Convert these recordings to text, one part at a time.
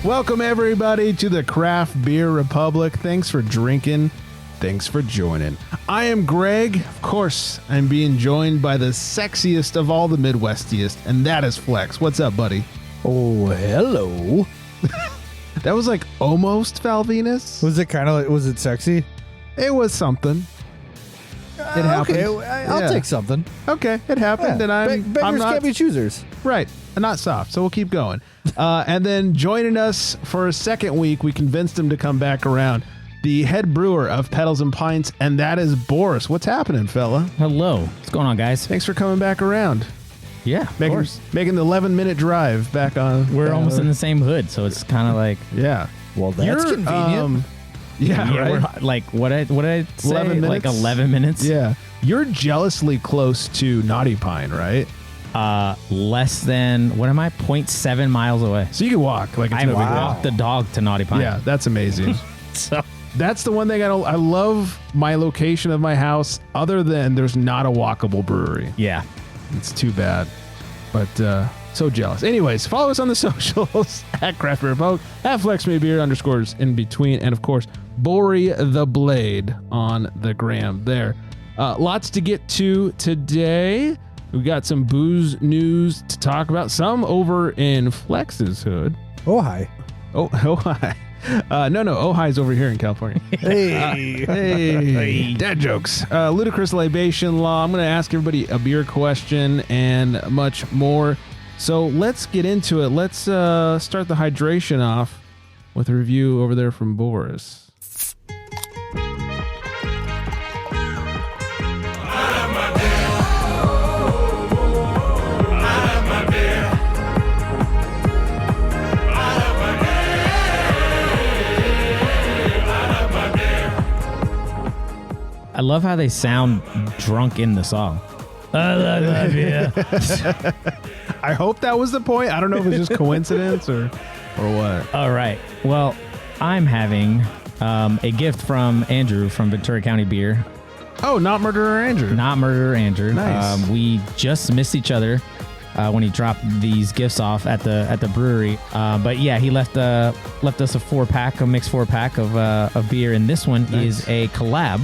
Welcome, everybody, to the Craft Beer Republic. Thanks for drinking. Thanks for joining. I am Greg. Of course, I'm being joined by the sexiest of all the Midwestiest, and that is Flex. What's up, buddy? Oh, hello. That was like almost Val Venus. Was it kind of like, was it sexy? It was something. It happened. Okay, I'll take something. Okay, it happened, and I'm Beggars not can't be choosers. right. Not soft, so we'll keep going. And then joining us for a second week, we convinced him to come back around. The head brewer of Pedals and Pints, and that is Boris. What's happening, fella? Hello. What's going on, guys? Thanks for coming back around. Yeah, of course. Making the 11-minute drive back on. We're almost in the same hood, so it's kind of like... Yeah. Well, that's convenient. Yeah, right? We're like, what did I say? 11 minutes? Like 11 minutes? Yeah. You're jealously close to Naughty Pine, right? Less than, what am I? 0.7 miles away. So you can walk. Like it's I no big deal. walk the dog to Naughty Pine. Yeah, that's amazing. So... That's the one thing I love my location of my house, other than there's not a walkable brewery. Yeah. It's too bad. But so jealous. Anyways, follow us on the socials at Craft Beer Republic, at FlexMeBeer _ in between, and of course, Bori the Blade on the gram there. Lots to get to today. We got some booze news to talk about. Some over in Flex's hood. Oh, hi. Oh, hi. No, Ojai's over here in California. Hey, dad jokes. Ludicrous Libation Law. I'm going to ask everybody a beer question and much more. So let's get into it. Let's start the hydration off with a review over there from Boris. I love how they sound drunk in the song. I love that beer. I hope that was the point. I don't know if it's just coincidence or what. All right. Well, I'm having a gift from Andrew from Ventura County Beer. Oh, not Murderer Andrew. Not Murderer Andrew. Nice. We just missed each other when he dropped these gifts off at the brewery. But yeah, he left us a 4-pack, a mixed 4-pack of beer, and this one is a collab.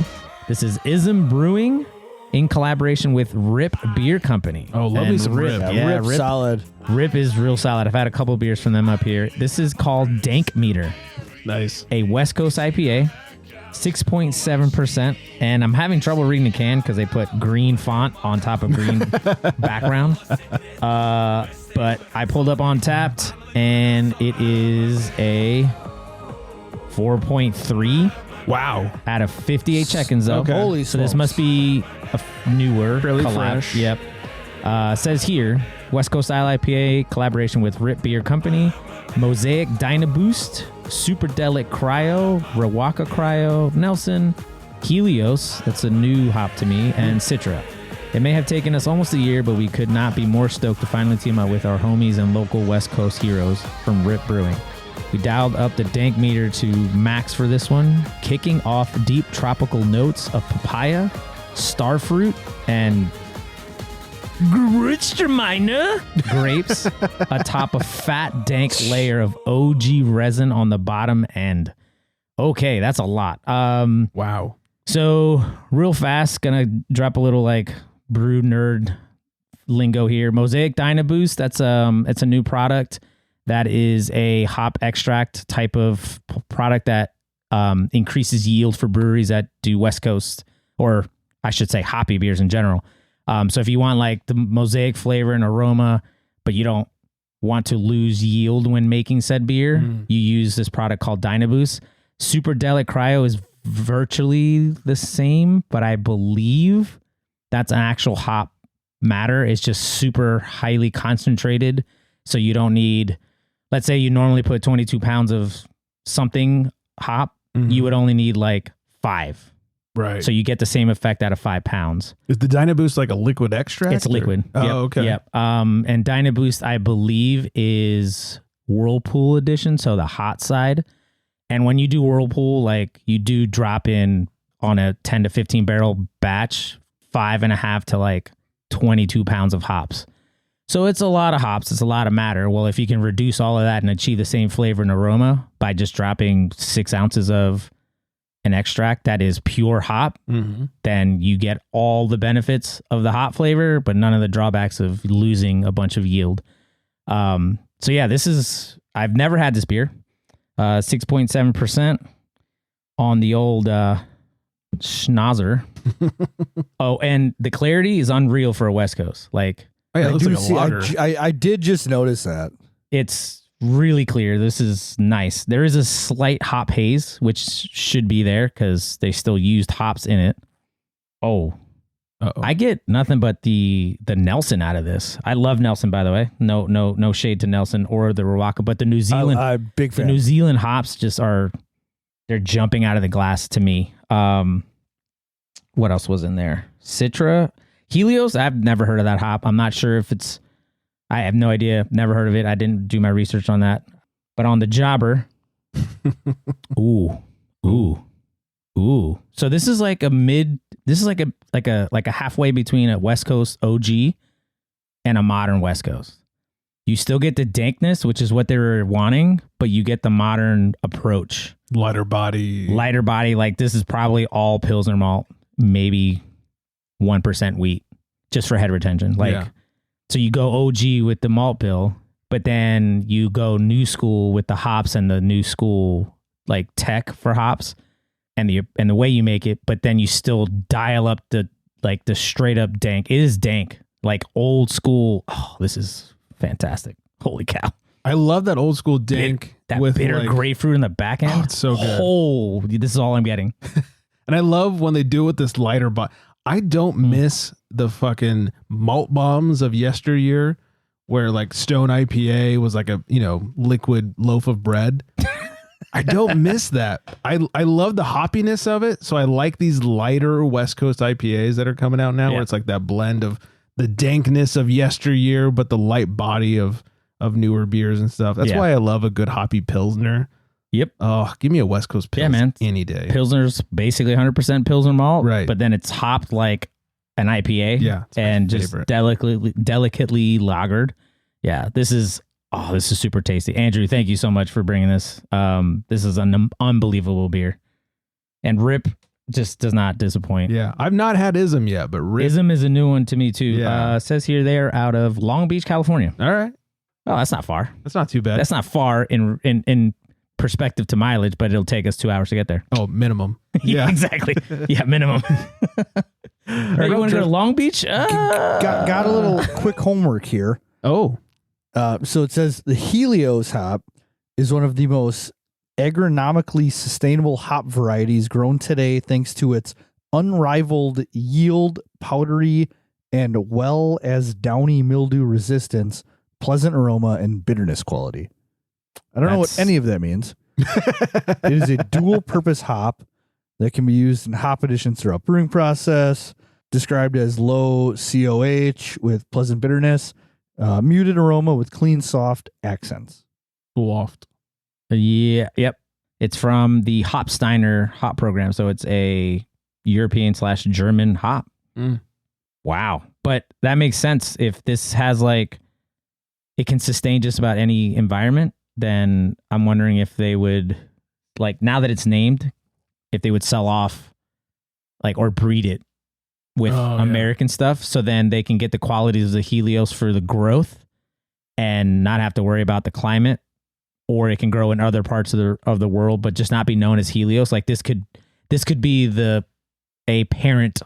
This is Ism Brewing in collaboration with Rip Beer Company. Oh, love me some Rip. Yeah, Rip solid. Rip is real solid. I've had a couple beers from them up here. This is called Dank Meter. Nice. A West Coast IPA, 6.7%. And I'm having trouble reading the can because they put green font on top of green background. But I pulled up on Tapped, and it is a 4.3. Wow. Out of 58 check-ins, though. Okay. Holy So this smokes. must be a newer Fairly collab. fresh. Yep. Says here, West Coast Style IPA collaboration with Rip Beer Company, Mosaic Dynaboost, Superdelic Cryo, Rawaka Cryo, Nelson, Helios, that's a new hop to me, and Citra. It may have taken us almost a year, but we could not be more stoked to finally team up with our homies and local West Coast heroes from Rip Brewing. We dialed up the dank meter to max for this one, kicking off deep tropical notes of papaya, starfruit, and Gewürztraminer grapes atop a fat, dank layer of OG resin on the bottom end. Okay, that's a lot. Wow. So real fast, gonna drop a little like brew nerd lingo here. Mosaic Dynaboost, that's it's a new product. That is a hop extract type of product that increases yield for breweries that do West Coast, or I should say hoppy beers in general. So if you want like the Mosaic flavor and aroma, but you don't want to lose yield when making said beer, you use this product called Dynaboost. Superdelic Cryo is virtually the same, but I believe that's an actual hop matter. It's just super highly concentrated. So you don't need... Let's say you normally put 22 pounds of something hop, you would only need like 5. Right. So you get the same effect out of 5 pounds. Is the Dynaboost like a liquid extract? It's liquid. Oh, Yep, okay. Yep. And Dynaboost, I believe, is Whirlpool edition, so the hot side. And when you do Whirlpool, like you do drop in on a 10 to 15 barrel batch, 5.5 to like 22 pounds of hops. So it's a lot of hops. It's a lot of matter. Well, if you can reduce all of that and achieve the same flavor and aroma by just dropping 6 ounces of an extract that is pure hop, then you get all the benefits of the hop flavor, but none of the drawbacks of losing a bunch of yield. So yeah, I've never had this beer. 6.7% on the old schnozzer. Oh, and the clarity is unreal for a West Coast. Like, it looks like a lager. I did just notice that. it's really clear. This is nice. There is a slight hop haze, which should be there because they still used hops in it. Oh, I get nothing but the Nelson out of this. I love Nelson, by the way. No shade to Nelson or the Rawaka, but the New Zealand, I'm big fan. The New Zealand hops just they're jumping out of the glass to me. What else was in there? Citra, Helios. I've never heard of that hop. I'm not sure if I have no idea. Never heard of it. I didn't do my research on that. But on the jobber, ooh. So this is like a halfway between a West Coast OG and a modern West Coast. You still get the dankness, which is what they were wanting, but you get the modern approach. Lighter body. Like this is probably all Pilsner malt, maybe 1% wheat, just for head retention. So you go OG with the malt bill, but then you go new school with the hops and the new school like tech for hops and the way you make it, but then you still dial up the straight up dank. It is dank, like old school. Oh, this is fantastic. Holy cow. I love that old school dank with bitter grapefruit in the back end. Oh, it's so good. Oh, this is all I'm getting. And I love when they do it with this lighter body. I don't miss the fucking malt bombs of yesteryear where like Stone IPA was like a, liquid loaf of bread. I don't miss that. I love the hoppiness of it. So I like these lighter West Coast IPAs that are coming out now where it's like that blend of the dankness of yesteryear, but the light body of newer beers and stuff. That's why I love a good hoppy Pilsner. Yep. Oh, give me a West Coast Pilsner any day. Pilsner's basically 100% Pilsner malt, right? But then it's hopped like an IPA, and just delicately lagered. Yeah, this is super tasty. Andrew, thank you so much for bringing this. This is an unbelievable beer, and Rip just does not disappoint. Yeah, I've not had Ism yet, but Rip. Ism is a new one to me too. Yeah. Says here they're out of Long Beach, California. All right. Oh, that's not far. That's not too bad. That's not far in perspective to mileage, but it'll take us 2 hours to get there. Oh, minimum. Yeah, exactly. Yeah, minimum. Hey, you want to go to Long Beach? Got a little quick homework here. Oh. So it says the Helios hop is one of the most agronomically sustainable hop varieties grown today thanks to its unrivaled yield, powdery, and well as downy mildew resistance, pleasant aroma, and bitterness quality. I don't know what any of that means. It is a dual-purpose hop that can be used in hop additions throughout brewing process, described as low COH with pleasant bitterness, muted aroma with clean, soft accents. Loft. Yep. It's from the Hopsteiner hop program, so it's a European/German hop. Wow. But that makes sense. If this has it can sustain just about any environment, then I'm wondering if they would, now that it's named, if they would sell off, or breed it with American stuff, so then they can get the qualities of the Helios for the growth and not have to worry about the climate, or it can grow in other parts of the world, but just not be known as Helios. Like this could be a parent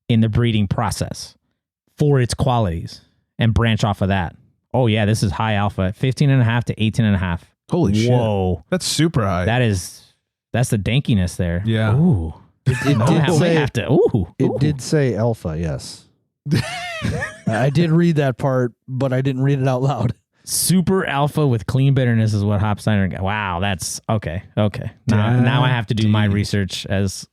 in the breeding process for its qualities and branch off of that. Oh yeah, this is high alpha, 15.5 to 18.5. Holy shit. Whoa. That's super high. That's the dankiness there. Yeah. Ooh. It did say alpha, yes. I did read that part, but I didn't read it out loud. Super alpha with clean bitterness is what Hopsteiner got. Wow, that's okay. Now I have to do my research as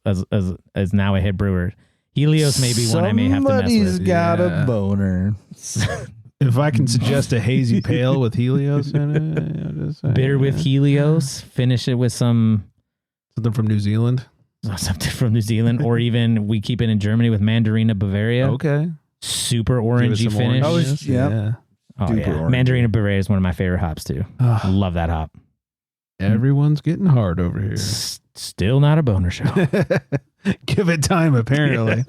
now a head brewer. Helios may be one I may have to mess with. Somebody's got a boner. If I can suggest a hazy pale with Helios in it, bitter with Helios, finish it with something from New Zealand. Something from New Zealand, or even we keep it in Germany with Mandarina Bavaria. Okay. Super orangey finish. Yeah. Oh Super yeah, orangey. Mandarina Beret is one of my favorite hops too. I love that hop. Everyone's getting hard over here. Still not a boner show. Give it time, apparently.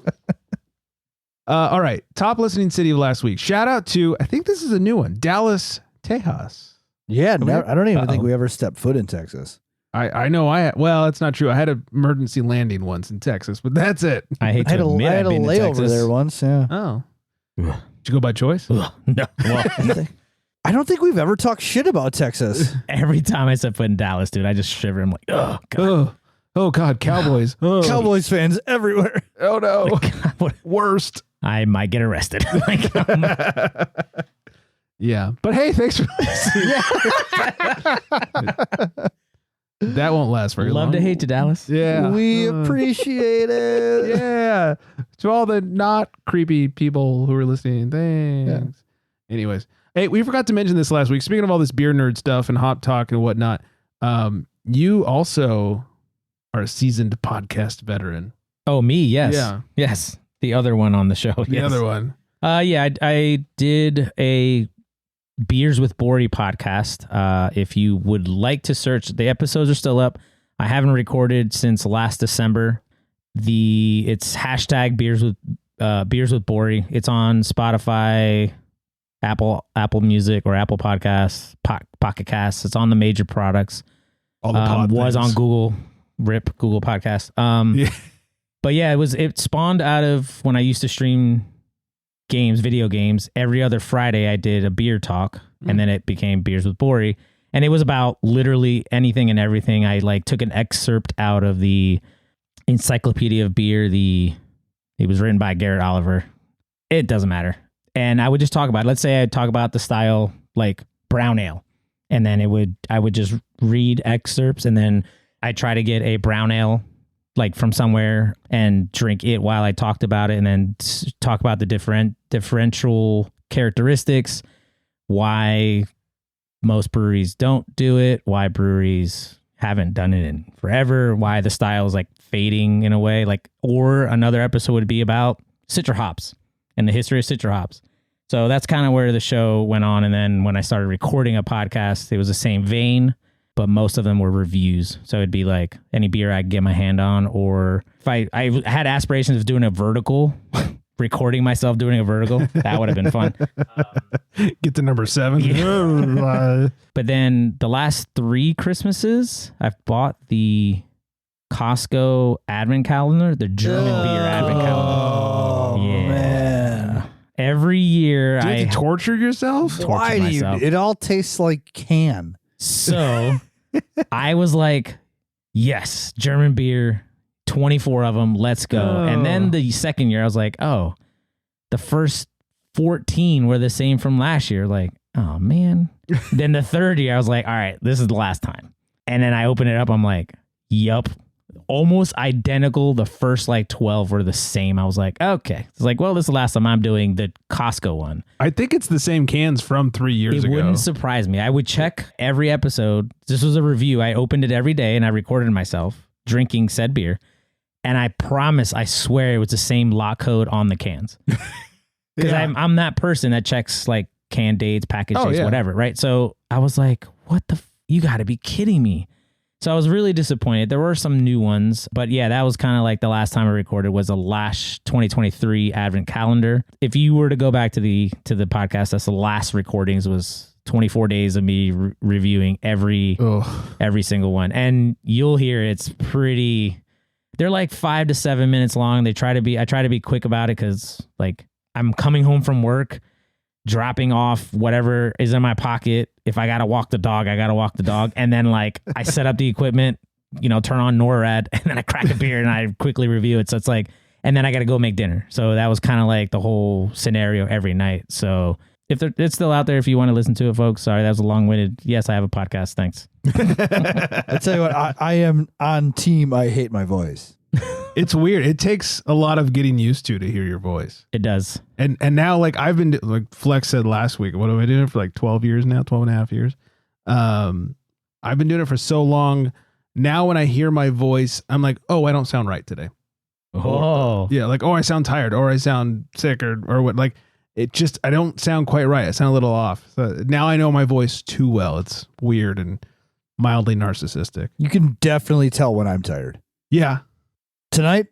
All right. Top listening city of last week. Shout out to, I think this is a new one, Dallas, Tejas. Yeah, I don't even think Uh-oh. we ever stepped foot in Texas. I know well, it's not true. I had an emergency landing once in Texas, but that's it. I hate I had to a, admit I had I've a been to layover Texas. there once. Yeah. Oh. Ugh. Did you go by choice? Ugh, no. Well, I don't think we've ever talked shit about Texas. every time I set foot in Dallas, dude, I just shiver. I'm like, oh god. Oh God, Cowboys. Oh. Cowboys fans everywhere. Oh no. God, what- Worst. I might get arrested. Like, Yeah. But hey, thanks for listening. That won't last very long. love to hate to Dallas. Yeah. We appreciate it. Yeah. To all the not creepy people who are listening, thanks. Anyways, hey, we forgot to mention this last week. Speaking of all this beer nerd stuff and hop talk and whatnot, you also are a seasoned podcast veteran. Oh, me? Yes. Yeah. Yes. The other one on the show. The yes. other one. Yeah, I did a Beers with Bori podcast. If you would like to search, the episodes are still up. I haven't recorded since last December. It's hashtag Beers with Bori. It's on Spotify, Apple Music or Apple Podcasts, Pocket Casts. It's on the major products. All the pod was things. on Google Podcast. Yeah. But yeah, it spawned out of when I used to stream video games. Every other Friday I did a beer talk, and then it became Beers with Bori. And it was about literally anything and everything. I took an excerpt out of the Encyclopedia of Beer. It was written by Garrett Oliver. It doesn't matter. And I would just talk about it. Let's say I'd talk about the style like brown ale. And then I would just read excerpts, and then I try to get a brown ale like from somewhere and drink it while I talked about it, and then talk about the differential characteristics, why most breweries don't do it, why breweries haven't done it in forever, why the style is like fading in a way, or another episode would be about citra hops and the history of citra hops. So that's kind of where the show went on. And then when I started recording a podcast, it was the same vein, but most of them were reviews. So it'd be like any beer I could get my hand on, or if I had aspirations of doing a vertical, recording myself doing a vertical, that would have been fun. Get to number 7. But then the last 3 Christmases, I've bought the Costco Advent calendar, the German beer Advent calendar. Yeah. Man. Every year Do you I have to torture yourself? Why do you? myself. It all tastes like can. So I was like, yes, German beer, 24 of them, let's go. Oh. And then the second year, I was like, oh, the first 14 were the same from last year. Like, oh, man. Then the third year, I was like, all right, this is the last time. And then I open it up. I'm like, yup. Almost identical. The first 12 were the same. I was like, okay. It's like, well, this is the last time I'm doing the Costco one. I think it's the same cans from 3 years It ago. wouldn't surprise me. I would check every episode. This was a review. I opened it every day and I recorded myself drinking said beer. And I promise, I swear it was the same lot code on the cans. Because Yeah. I'm that person that checks can dates, package dates, yeah. whatever, right? So I was like, what the you got to be kidding me. So I was really disappointed. There were some new ones, but yeah, that was kind of the last time I recorded was a last 2023 Advent calendar. If you were to go back to the podcast, that's the last recordings was 24 days of me reviewing every single one. And you'll hear it's pretty, they're 5 to 7 minutes long. I try to be quick about it because I'm coming home from work, dropping off whatever is in my pocket. If I got to walk the dog, I got to walk the dog. And then I set up the equipment, turn on NORAD, and then I crack a beer and I quickly review it. So it's and then I got to go make dinner. So that was kind of the whole scenario every night. So if it's still out there, if you want to listen to it, folks, sorry, that was a long-winded. Yes, I have a podcast. Thanks. I tell you what, I am on team. I hate my voice. It's weird. It takes a lot of getting used to hear your voice. It does. And now I've been Flex said last week, what have I been doing it for 12 years now, 12 and a half years. I've been doing it for so long. Now when I hear my voice, I'm like, oh, I don't sound right today. Oh, Yeah. I sound tired or I sound sick or what. I don't sound quite right. I sound a little off. So now I know my voice too well. It's weird and mildly narcissistic. You can definitely tell when I'm tired. Yeah. Tonight,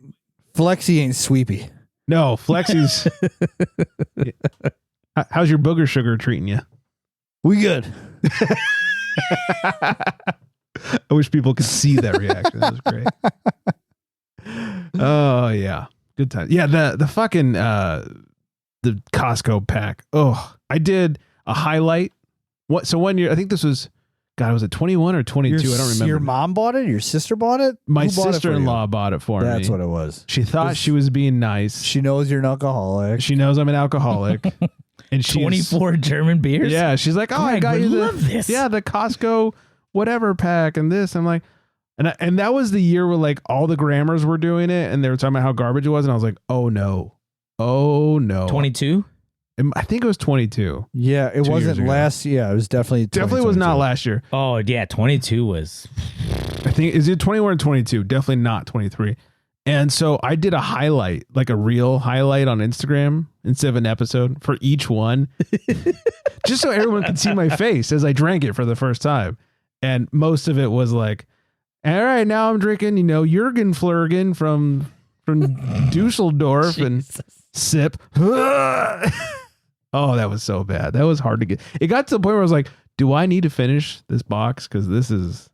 Flexi ain't sweepy. No, Flexi's. How's your booger sugar treating you? We good. I wish people could see that reaction. That was great. Oh yeah, good time. Yeah, the fucking the Costco pack. Oh, I did a highlight. So 1 year, I think this was, God, was it 21 or 22? I don't remember. Your mom bought it? Your sister bought it? My Who bought it for sister-in-law you? bought it for me. That's what it was. She thought she was being nice. She knows you're an alcoholic. She knows I'm an alcoholic. And she's 24 German beers. Yeah, she's like, oh, I got you this. Yeah, the Costco whatever pack and this. I'm like, and that was the year where like all the grammars were doing it and they were talking about how garbage it was, and I was like, oh no. 22. I think it was 22. Yeah, it 2 years wasn't ago. last. Yeah, it was definitely Was not last year. Oh yeah, 22 was. I think, is it 21 or 22? Definitely not 23. And so I did a highlight, like a real highlight on Instagram instead of an episode for each one, just so everyone could see my face as I drank it for the first time. And most of it was like, all right, now I'm drinking, Jürgen Flurgen from Dusseldorf and sip. Oh, that was so bad. That was hard to get. It got to the point where I was like, do I need to finish this box? Because this is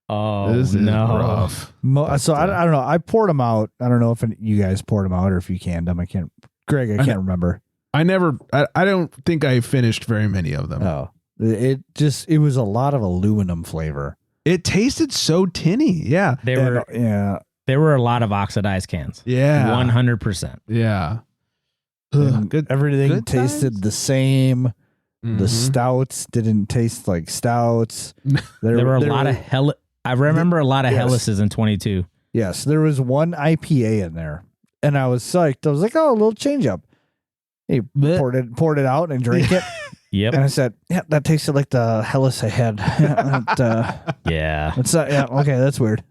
rough. So I don't know. I poured them out. I don't know if you guys poured them out or if you canned them. I can't. Greg, I can't remember. I don't think I finished very many of them. Oh, it was a lot of aluminum flavor. It tasted so tinny. Yeah. There were a lot of oxidized cans. Yeah. 100%. Yeah. Good. Everything good tasted times? the same. Mm-hmm. The stouts didn't taste like stouts. There were a lot of I remember a lot of Yes. Hellas's in 22. Yes, there was one IPA in there, and I was psyched. I was like, "Oh, a little change up." He poured it out and drank it, Yep. and I said, "Yeah, that tasted like the Hellas I had." Yeah. It's yeah, okay, that's weird.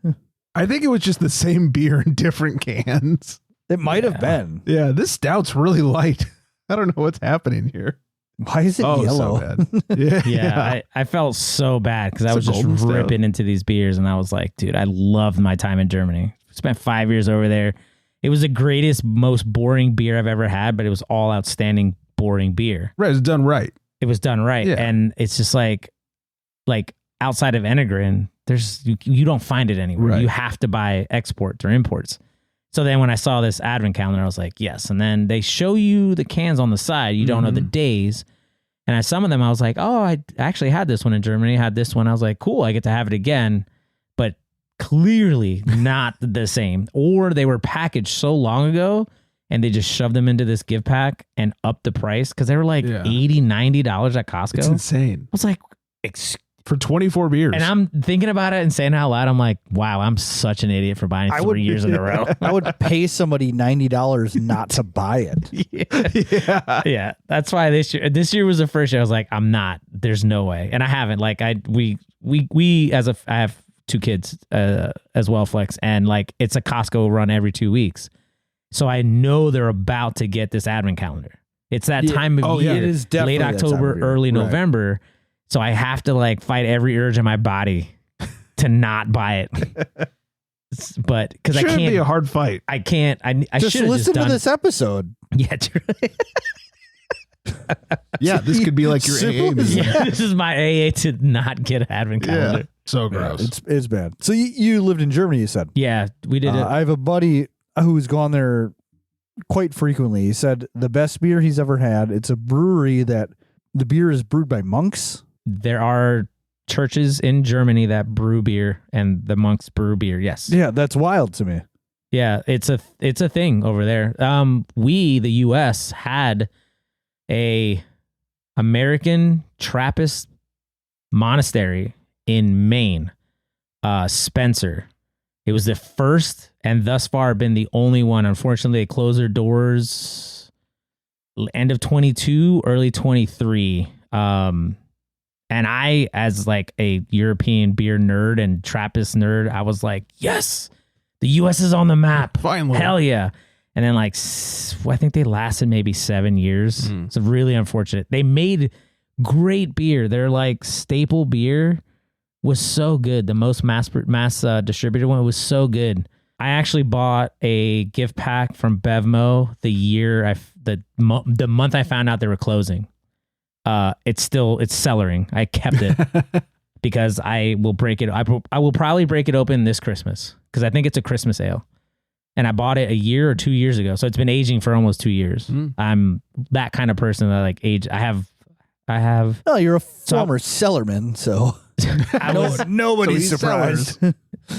I think it was just the same beer in different cans. It might have been. Yeah, this stout's really light. I don't know what's happening here. Why is it yellow? So bad. Yeah. Yeah, I felt so bad because I was a just golden stout. ripping into these beers, and I was like, dude, I loved my time in Germany. Spent 5 years over there. It was the greatest, most boring beer I've ever had, but it was all outstanding, boring beer. Right, it's done right. It was done right, Yeah. and it's just like outside of Enegren, you don't find it anywhere. Right. You have to buy exports or imports. So then when I saw this advent calendar, I was like, yes. And then they show you the cans on the side. You don't know the days. And some of them, I was like, oh, I actually had this one in Germany. I had this one. I was like, cool, I get to have it again. But clearly not the same. Or they were packaged so long ago and they just shoved them into this gift pack and upped the price because they were like $80, $90 at Costco. It's insane. I was like, For 24 beers. and I'm thinking about it and saying it out loud. I'm like, wow, I'm such an idiot for buying 3 years in a row. I would pay somebody $90 not to buy it. Yeah. That's why this year was the first year I was like, I'm not, there's no way. And I haven't, I have 2 kids, as well, Flex. And it's a Costco run every 2 weeks. So I know they're about to get this advent calendar. It's that time of year. It is definitely late that time October, of year. early Right. November. So I have to fight every urge in my body to not buy it. But because I Shouldn't can't be a hard fight. I can't. I Just should have listen just done to this episode. Yeah, true. Yeah, this could be like your AA meeting. Yeah, this is my AA to not get an advent calendar. Yeah. So Yeah, gross. it's bad. So you lived in Germany, you said. Yeah, we did it. I have a buddy who's gone there quite frequently. He said the best beer he's ever had. It's a brewery that the beer is brewed by monks. There are churches in Germany that brew beer, and the monks brew beer. Yes. Yeah, that's wild to me. Yeah, it's a thing over there. We, the U.S., had a American Trappist monastery in Maine, Spencer. It was the first and thus far been the only one. Unfortunately, they closed their doors end of 22, early 23. And I, as a European beer nerd and Trappist nerd, I was like, yes, the U.S. is on the map. Finally. Hell yeah. And then like, I think they lasted maybe 7 years. It's really unfortunate. They made great beer. Their like staple beer was so good. The most mass distributed one was so good. I actually bought a gift pack from Bevmo the month I found out they were closing. It's cellaring. I kept it because I will break it. I will probably break it open this Christmas because I think it's a Christmas ale. And I bought it a year or 2 years ago. So it's been aging for almost 2 years. I'm that kind of person that like age. I have. Oh, you're a former cellarman, so nobody's surprised.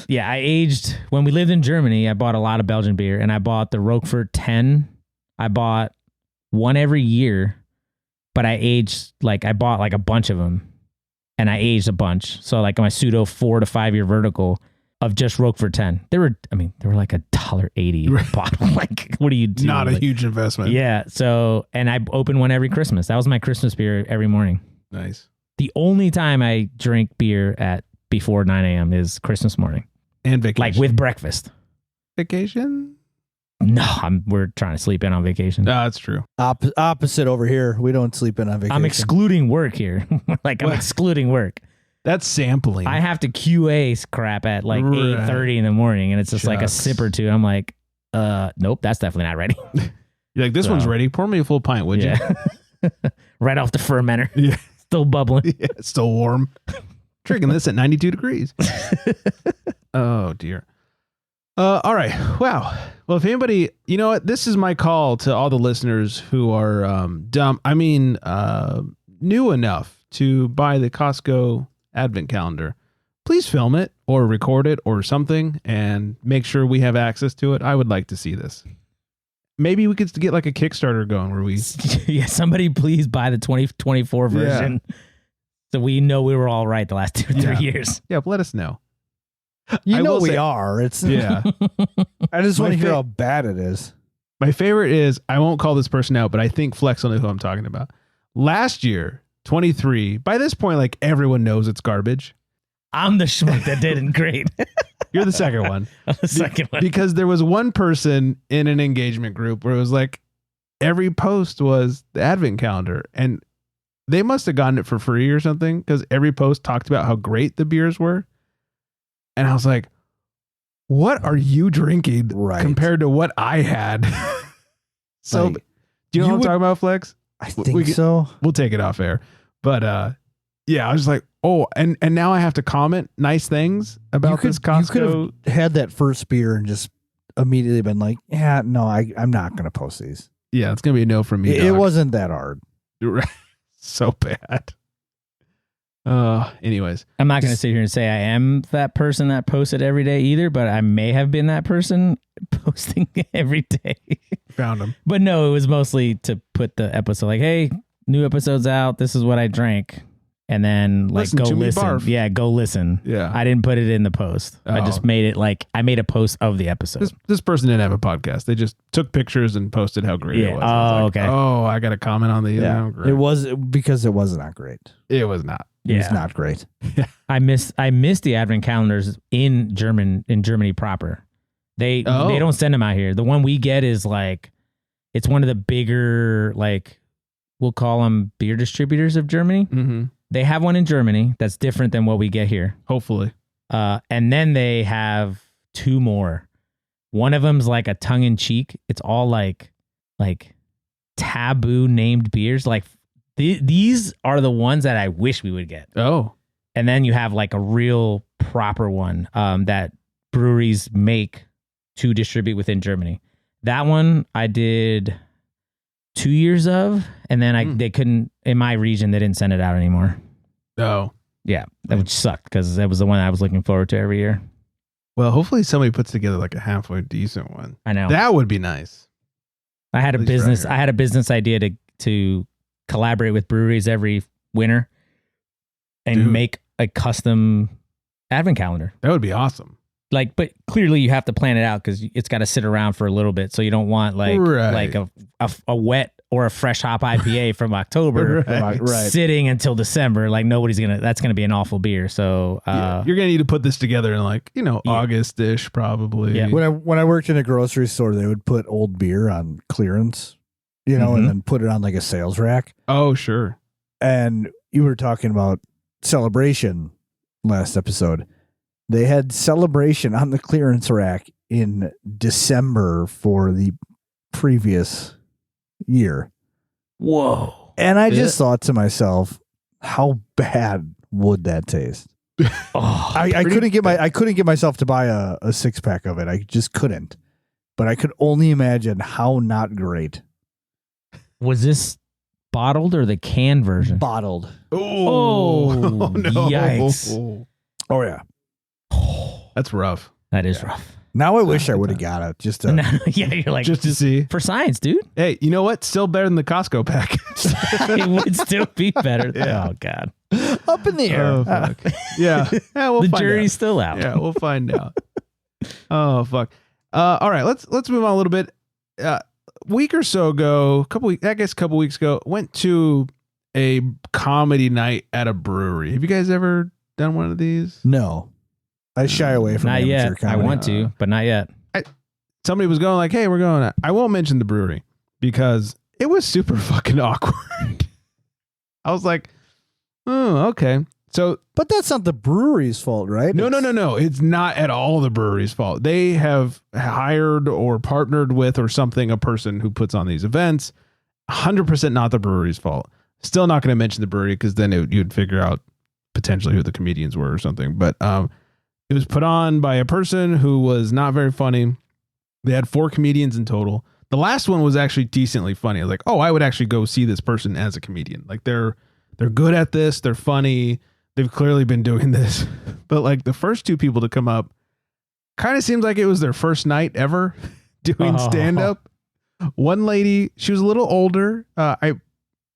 Yeah, I aged when we lived in Germany. I bought a lot of Belgian beer, and I bought the Roquefort 10. I bought one every year, but I bought like a bunch of them, and I aged a bunch. So like my pseudo 4 to 5 year vertical of just Roquefort 10. They were like $1.80 a bottle. Like, what do you do? Not a huge investment. Yeah. So, and I opened one every Christmas. That was my Christmas beer every morning. Nice. The only time I drink beer at before 9 a.m. is Christmas morning. And vacation. Like with breakfast. Vacation? No, we're trying to sleep in on vacation. No, that's true. Opposite over here. We don't sleep in on vacation. I'm excluding work here. I'm excluding work. That's sampling. I have to QA crap at like 8:30 in the morning, and it's just like a sip or two. I'm like, nope, that's definitely not ready. You're like, this one's ready. Pour me a full pint, would you? Right off the fermenter. Yeah. Still bubbling. Yeah, it's still warm. Drinking this at 92 degrees. Oh, dear. All right. Wow. Well, if anybody, you know what? This is my call to all the listeners who are new enough to buy the Costco Advent calendar. Please film it or record it or something and make sure we have access to it. I would like to see this. Maybe we could get like a Kickstarter going where we... Yeah, somebody please buy the 2024 version so we know we were all right the last 2 or 3 years. Yeah, let us know. You know we are. It's yeah. I just want to hear how bad it is. My favorite is, I won't call this person out, but I think Flex will know who I'm talking about. Last year, 23, by this point, like everyone knows it's garbage. I'm the schmuck that didn't great. You're the second one. I'm the second one. Because there was one person in an engagement group where it was like every post was the Advent calendar, and they must have gotten it for free or something because every post talked about how great the beers were. And I was like, what are you drinking compared to what I had? So, Like, do you know what I'm talking about, Flex? I think so. We'll take it off air. But yeah, I was just like, oh, and now I have to comment nice things about this Costco. You could have had that first beer and just immediately been like, yeah, no, I'm not going to post these. Yeah, it's going to be a no from me. It wasn't that hard. So bad. Anyways. I'm not going to sit here and say I am that person that posted every day either, but I may have been that person posting every day. Found them. But no, it was mostly to put the episode like, hey, new episode's out. This is what I drank. And then like, go listen. Yeah, go listen. Yeah. I didn't put it in the post. I just made it like, I made a post of the episode. This person didn't have a podcast. They just took pictures and posted how great it was. Oh, okay. Oh, I got to comment on the. Yeah. It was because it was not great. It was not. It was not great. I missed the Advent calendars in Germany proper. They don't send them out here. The one we get is like, it's one of the bigger, like, we'll call them beer distributors of Germany. Mm-hmm. They have one in Germany that's different than what we get here. Hopefully. And then they have two more. One of them's like a tongue-in-cheek. It's all like taboo named beers. Like these are the ones that I wish we would get. Oh. And then you have like a real proper one that breweries make to distribute within Germany. That one I did 2 years of, and then they couldn't, in my region, they didn't send it out anymore. Oh. Yeah, that would suck because that was the one I was looking forward to every year. Well, hopefully somebody puts together like a halfway decent one. I know. That would be nice. I had a business idea to collaborate with breweries every winter and make a custom Advent calendar. That would be awesome. Like, but clearly you have to plan it out because it's got to sit around for a little bit. So you don't want like a wet or a fresh hop IPA from October Right. sitting until December. Like that's gonna be an awful beer. So You're gonna need to put this together in like August-ish probably. Yeah. When I worked in a grocery store, they would put old beer on clearance, and then put it on like a sales rack. Oh, sure. And you were talking about Celebration last episode. They had Celebration on the clearance rack in December for the previous year. whoa. And I just thought to myself, how bad would that taste? Oh, I couldn't get myself to buy a 6-pack of it. I just couldn't. But I could only imagine how not great. was this bottled or the can version? Bottled. Oh, no. yikes. Oh yeah. That's rough. That is rough. Now I wish I would have got it just to Yeah, you're like Just to see. for science, dude. Hey, you know what? Still better than the Costco pack. It would still be better. Yeah. Oh God, up in the air. Oh, fuck. Yeah. We'll the find jury's out. still out. Yeah, we'll find out. Oh, fuck. All right, let's move on a little bit. Week or so ago, couple weeks ago, went to a comedy night at a brewery. Have you guys ever done one of these? No. I shy away from Not amateur yet. comedy. I want to, but not yet. Somebody was going like, hey, we're going. I won't mention the brewery because it was super fucking awkward. I was like, oh, okay. So, But that's not the brewery's fault, right? no. It's not at all the brewery's fault. They have hired or partnered with or something a person who puts on these events. 100% not the brewery's fault. Still not going to mention the brewery because then you'd figure out potentially who the comedians were or something. But it was put on by a person who was not very funny. They had 4 comedians in total. The last one was actually decently funny. I was like, oh, I would actually go see this person as a comedian. Like they're good at this. They're funny. They've clearly been doing this. But like the first 2 people to come up kind of seems like it was their first night ever doing stand-up. One lady, she was a little older. I'm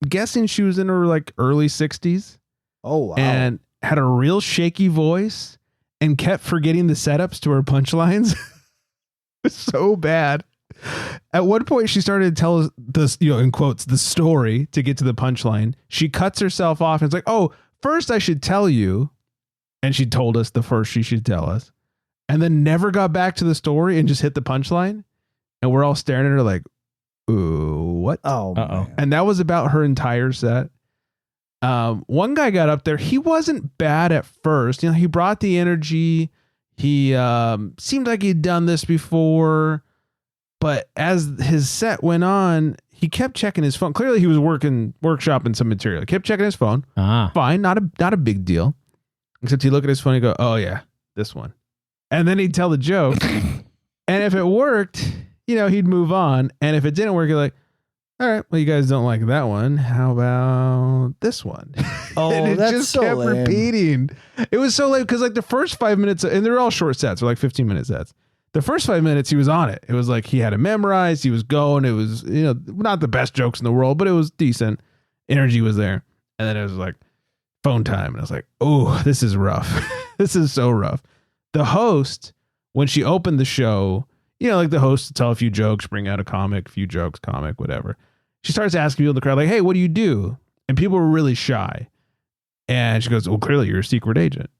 guessing she was in her like early 60s. Oh, wow. And had a real shaky voice and kept forgetting the setups to her punchlines. So bad. At one point, she started to tell us this, in quotes, the story to get to the punchline. She cuts herself off and it's like, oh, first I should tell you. And she told us the first she should tell us. And then never got back to the story and just hit the punchline. And we're all staring at her like, ooh, what? Oh, man. And that was about her entire set. One guy got up there. He wasn't bad at first. He brought the energy. He seemed like he'd done this before. But as his set went on, he kept checking his phone. Clearly, he was workshopping some material. He kept checking his phone. Fine, not a big deal. Except he'd look at his phone and go, oh, yeah, this one. And then he'd tell the joke. And if it worked, he'd move on. And if it didn't work, he'd like, all right, well, you guys don't like that one. How about this one? Oh, and it that's just so kept lame. repeating. It was so lame because like the first 5 minutes, and they're all short sets, they're like 15-minute sets. The first 5 minutes, he was on it. It was like he had it memorized. He was going. It was, not the best jokes in the world, but it was decent. Energy was there. And then it was like phone time. And I was like, oh, this is rough. This is so rough. The host, when she opened the show, like the host to tell a few jokes, bring out a comic, few jokes, comic, whatever. She starts asking people in the crowd, like, hey, what do you do? And people were really shy. And she goes, well, clearly you're a secret agent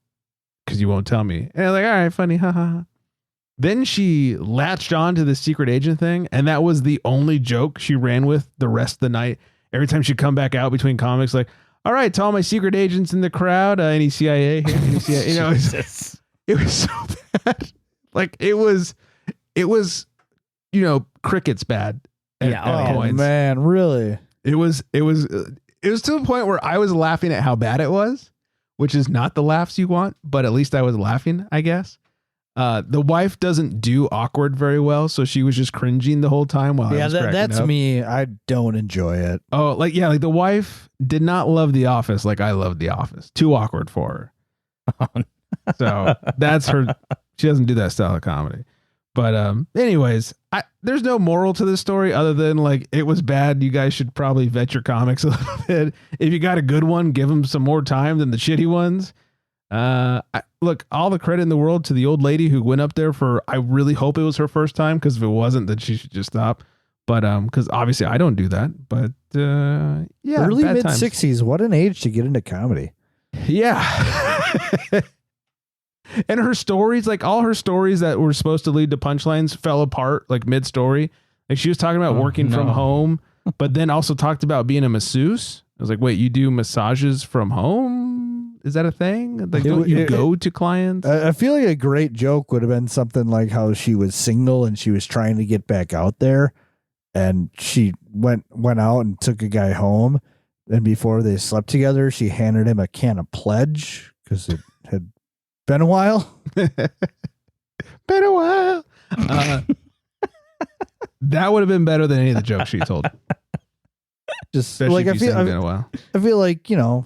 because you won't tell me. And I'm like, all right, funny. Ha ha ha. Then she latched on to the secret agent thing. And that was the only joke she ran with the rest of the night. Every time she'd come back out between comics, like, all right, to all my secret agents in the crowd, any CIA here? Any CIA? It was so bad. Like it was, crickets bad. At Oh, points. man, really? It was to the point where I was laughing at how bad it was, which is not the laughs you want, but at least I was laughing, I guess. The wife doesn't do awkward very well, so she was just cringing the whole time while I was cracking that's up. me. I don't enjoy it. Oh, like the wife did not love The Office like I love The Office. Too awkward for her. So that's her. She doesn't do that style of comedy. But anyways, there's no moral to this story other than like it was bad. You guys should probably vet your comics a little bit. If you got a good one, give them some more time than the shitty ones. Look, all the credit in the world to the old lady who went up there for. I really hope it was her first time because if it wasn't, then she should just stop. But because obviously I don't do that. But yeah, Early bad mid times. 60s. What an age to get into comedy. Yeah. And her stories, like all her stories that were supposed to lead to punchlines, fell apart like mid story. Like she was talking about working from home, but then also talked about being a masseuse. I was like, wait, you do massages from home? Is that a thing? Like, don't you go to clients? I feel like a great joke would have been something like how she was single and she was trying to get back out there, and she went out and took a guy home, and before they slept together, she handed him a can of Pledge because it had been a while. Been a while. That would have been better than any of the jokes she told. Just Especially like if you said been a while. I feel like, you know,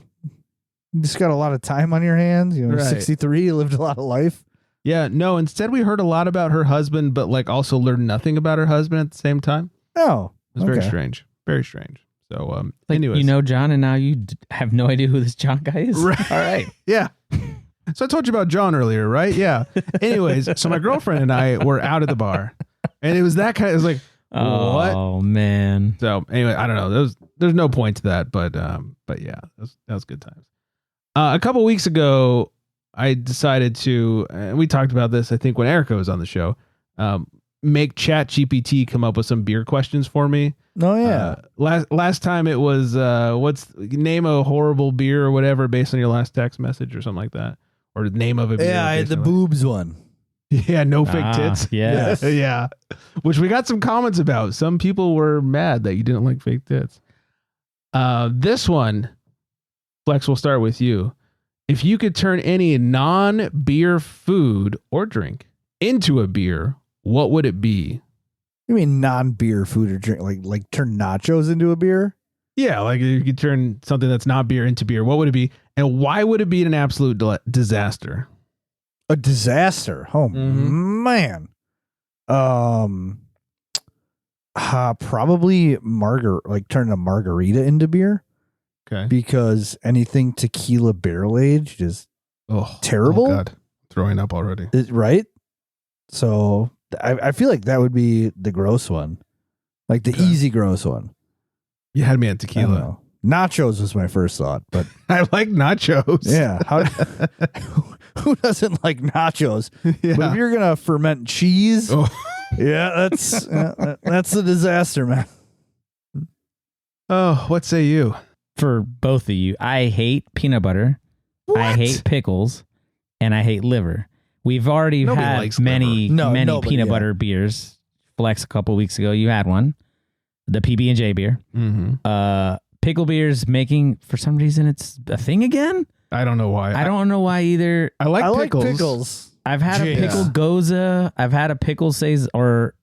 you just got a lot of time on your hands. You know, Right. 63, you lived a lot of life. Yeah, no, instead we heard a lot about her husband, but like also learned nothing about her husband at the same time. Oh, It was very strange. Very strange. So, Like, anyways. you know John, and now you have no idea who this John guy is. Right. All right. Yeah. So I told you about John earlier, right? Yeah. Anyways, so my girlfriend and I were out at the bar, and it was that kind of, it was like, what? Oh man. So anyway, I don't know. There's no point to that, but yeah, that was good times. A couple weeks ago, I decided to, and we talked about this, I think when Erica was on the show, make ChatGPT come up with some beer questions for me. Oh yeah. Last time it was name a horrible beer or whatever based on your last text message or something like that, or the name of a beer. Yeah, I had the based on boobs one. Yeah, no fake tits. Yes. Yeah. Which we got some comments about. Some people were mad that you didn't like fake tits. This one, Flex, we'll start with you. If you could turn any non-beer food or drink into a beer, what would it be? You mean non-beer food or drink, like turn nachos into a beer? Yeah, like if you could turn something that's not beer into beer, what would it be? And why would it be an absolute disaster? A disaster. Oh man. Probably turn a margarita into beer, Okay. because anything tequila barrel aged is terrible. Oh God. Throwing up already. Right? So I feel like that would be the gross one. Like the easy gross one. You had me at I don't tequila. know. Nachos was my first thought, but I like nachos. yeah. Who doesn't like nachos? Yeah. But if you're gonna ferment cheese, Oh. yeah, that's a disaster, man. Oh, what say you? For both of you, I hate peanut butter. I hate pickles, and I hate liver. We've already Nobody had likes many nobody, peanut yeah. butter beers. Flex, a couple weeks ago, you had one, the PB&J beer. Mm-hmm. Pickle beers making, for some reason, it's a thing again. I don't know why. I don't know why either. I like I pickles. like pickles. I've had a pickle goza. I've had a pickle saison, or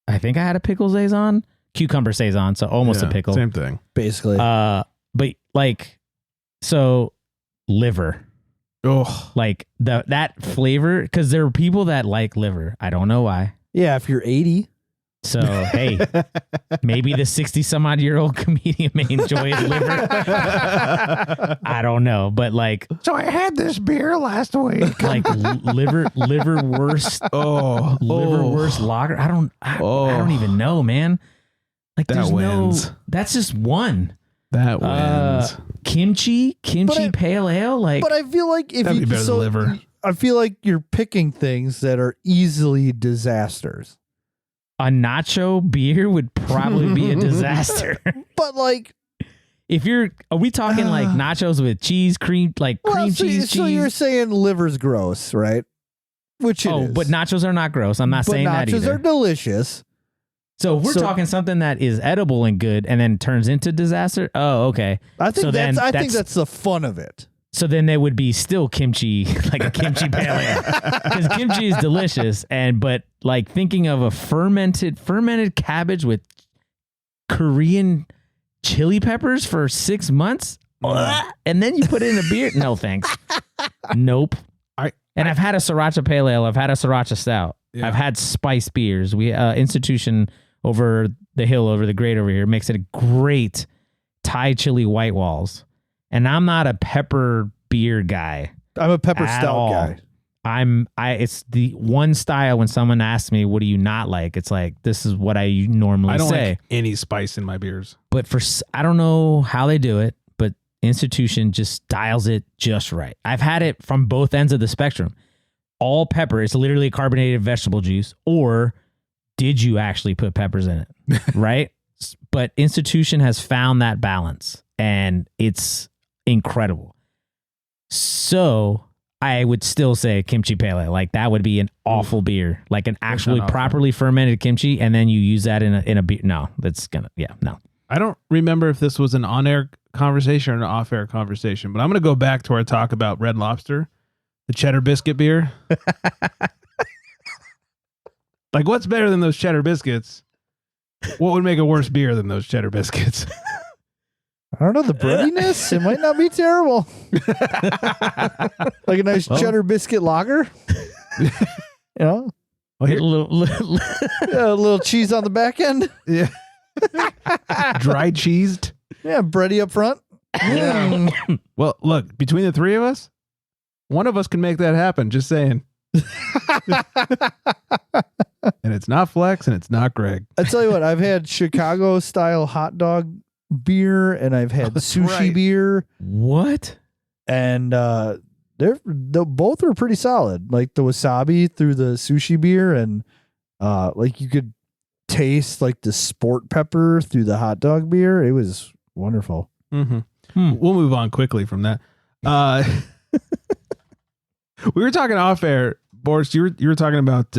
I think I had a pickle saison, cucumber saison, so almost a Yeah, pickle. Same thing. Basically. But like, so liver, Oh, like that flavor, because there are people that like liver. I don't know why. Yeah, if you're 80. So hey, maybe the 60-some-odd-year-old comedian may enjoy liver. I don't know, but like, so I had this beer last week. like liver worst liver worst lager. I don't even know, man. Like That there's wins. that's just one. That wins. Kimchi But pale ale. Like, But I feel like if That'd you be better than liver. I feel like you're picking things that are easily disasters. a nacho beer would probably be a disaster. But like, Are we talking like nachos with cheese, cream cheese, so you're cheese? saying liver's gross, right? Which it is. But nachos are not gross. I'm not But saying that nachos either. are delicious. So if we're talking something that is edible and good and then turns into disaster. Oh, okay. I think So then I think that's- that's the fun of it. So then there would be still kimchi, like a kimchi pale ale, because kimchi is delicious. But like thinking of a fermented cabbage with Korean chili peppers for 6 months, and then you put it in a beer. No thanks. Nope. I've had a sriracha pale ale. I've had a sriracha stout. Yeah. I've had spiced beers. We Institution over the hill, over the grade over here, makes it a great Thai chili white walls. And I'm not a pepper beer guy. I'm a pepper At stout all. guy. it's the one style when someone asks me, what do you not like? It's like, this is what I normally I don't say. like any spice in my beers. But I don't know how they do it, but Institution just dials it just right. I've had it from both ends of the spectrum. All pepper, it's literally carbonated vegetable juice, or did you actually put peppers in it? Right? But Institution has found that balance, and it's incredible. So I would still say kimchi pale ale. Like, that would be an awful beer, like an actually properly fermented kimchi, and then you use that in a beer. No, no. I don't remember if this was an on-air conversation or an off-air conversation, but I'm going to go back to our talk about Red Lobster, the cheddar biscuit beer. Like, what's better than those cheddar biscuits? What would make a worse beer than those cheddar biscuits? I don't know, the breadiness. It might not be terrible. Like a nice cheddar biscuit lager. You know, Well, here, A little a little cheese on the back end. yeah, dry cheesed. Yeah, bready up front. Yeah. Well, look, between the three of us, one of us can make that happen. Just saying. And it's not Flex, and it's not Greg. I tell you what, I've had Chicago style hot dog beer, and I've had sushi right. beer, What? and they're both are pretty solid. Like the wasabi through the sushi beer, and like you could taste like the sport pepper through the hot dog beer. It was wonderful. Mm-hmm. We'll move on quickly from that. We were talking off air, Boris. You were talking about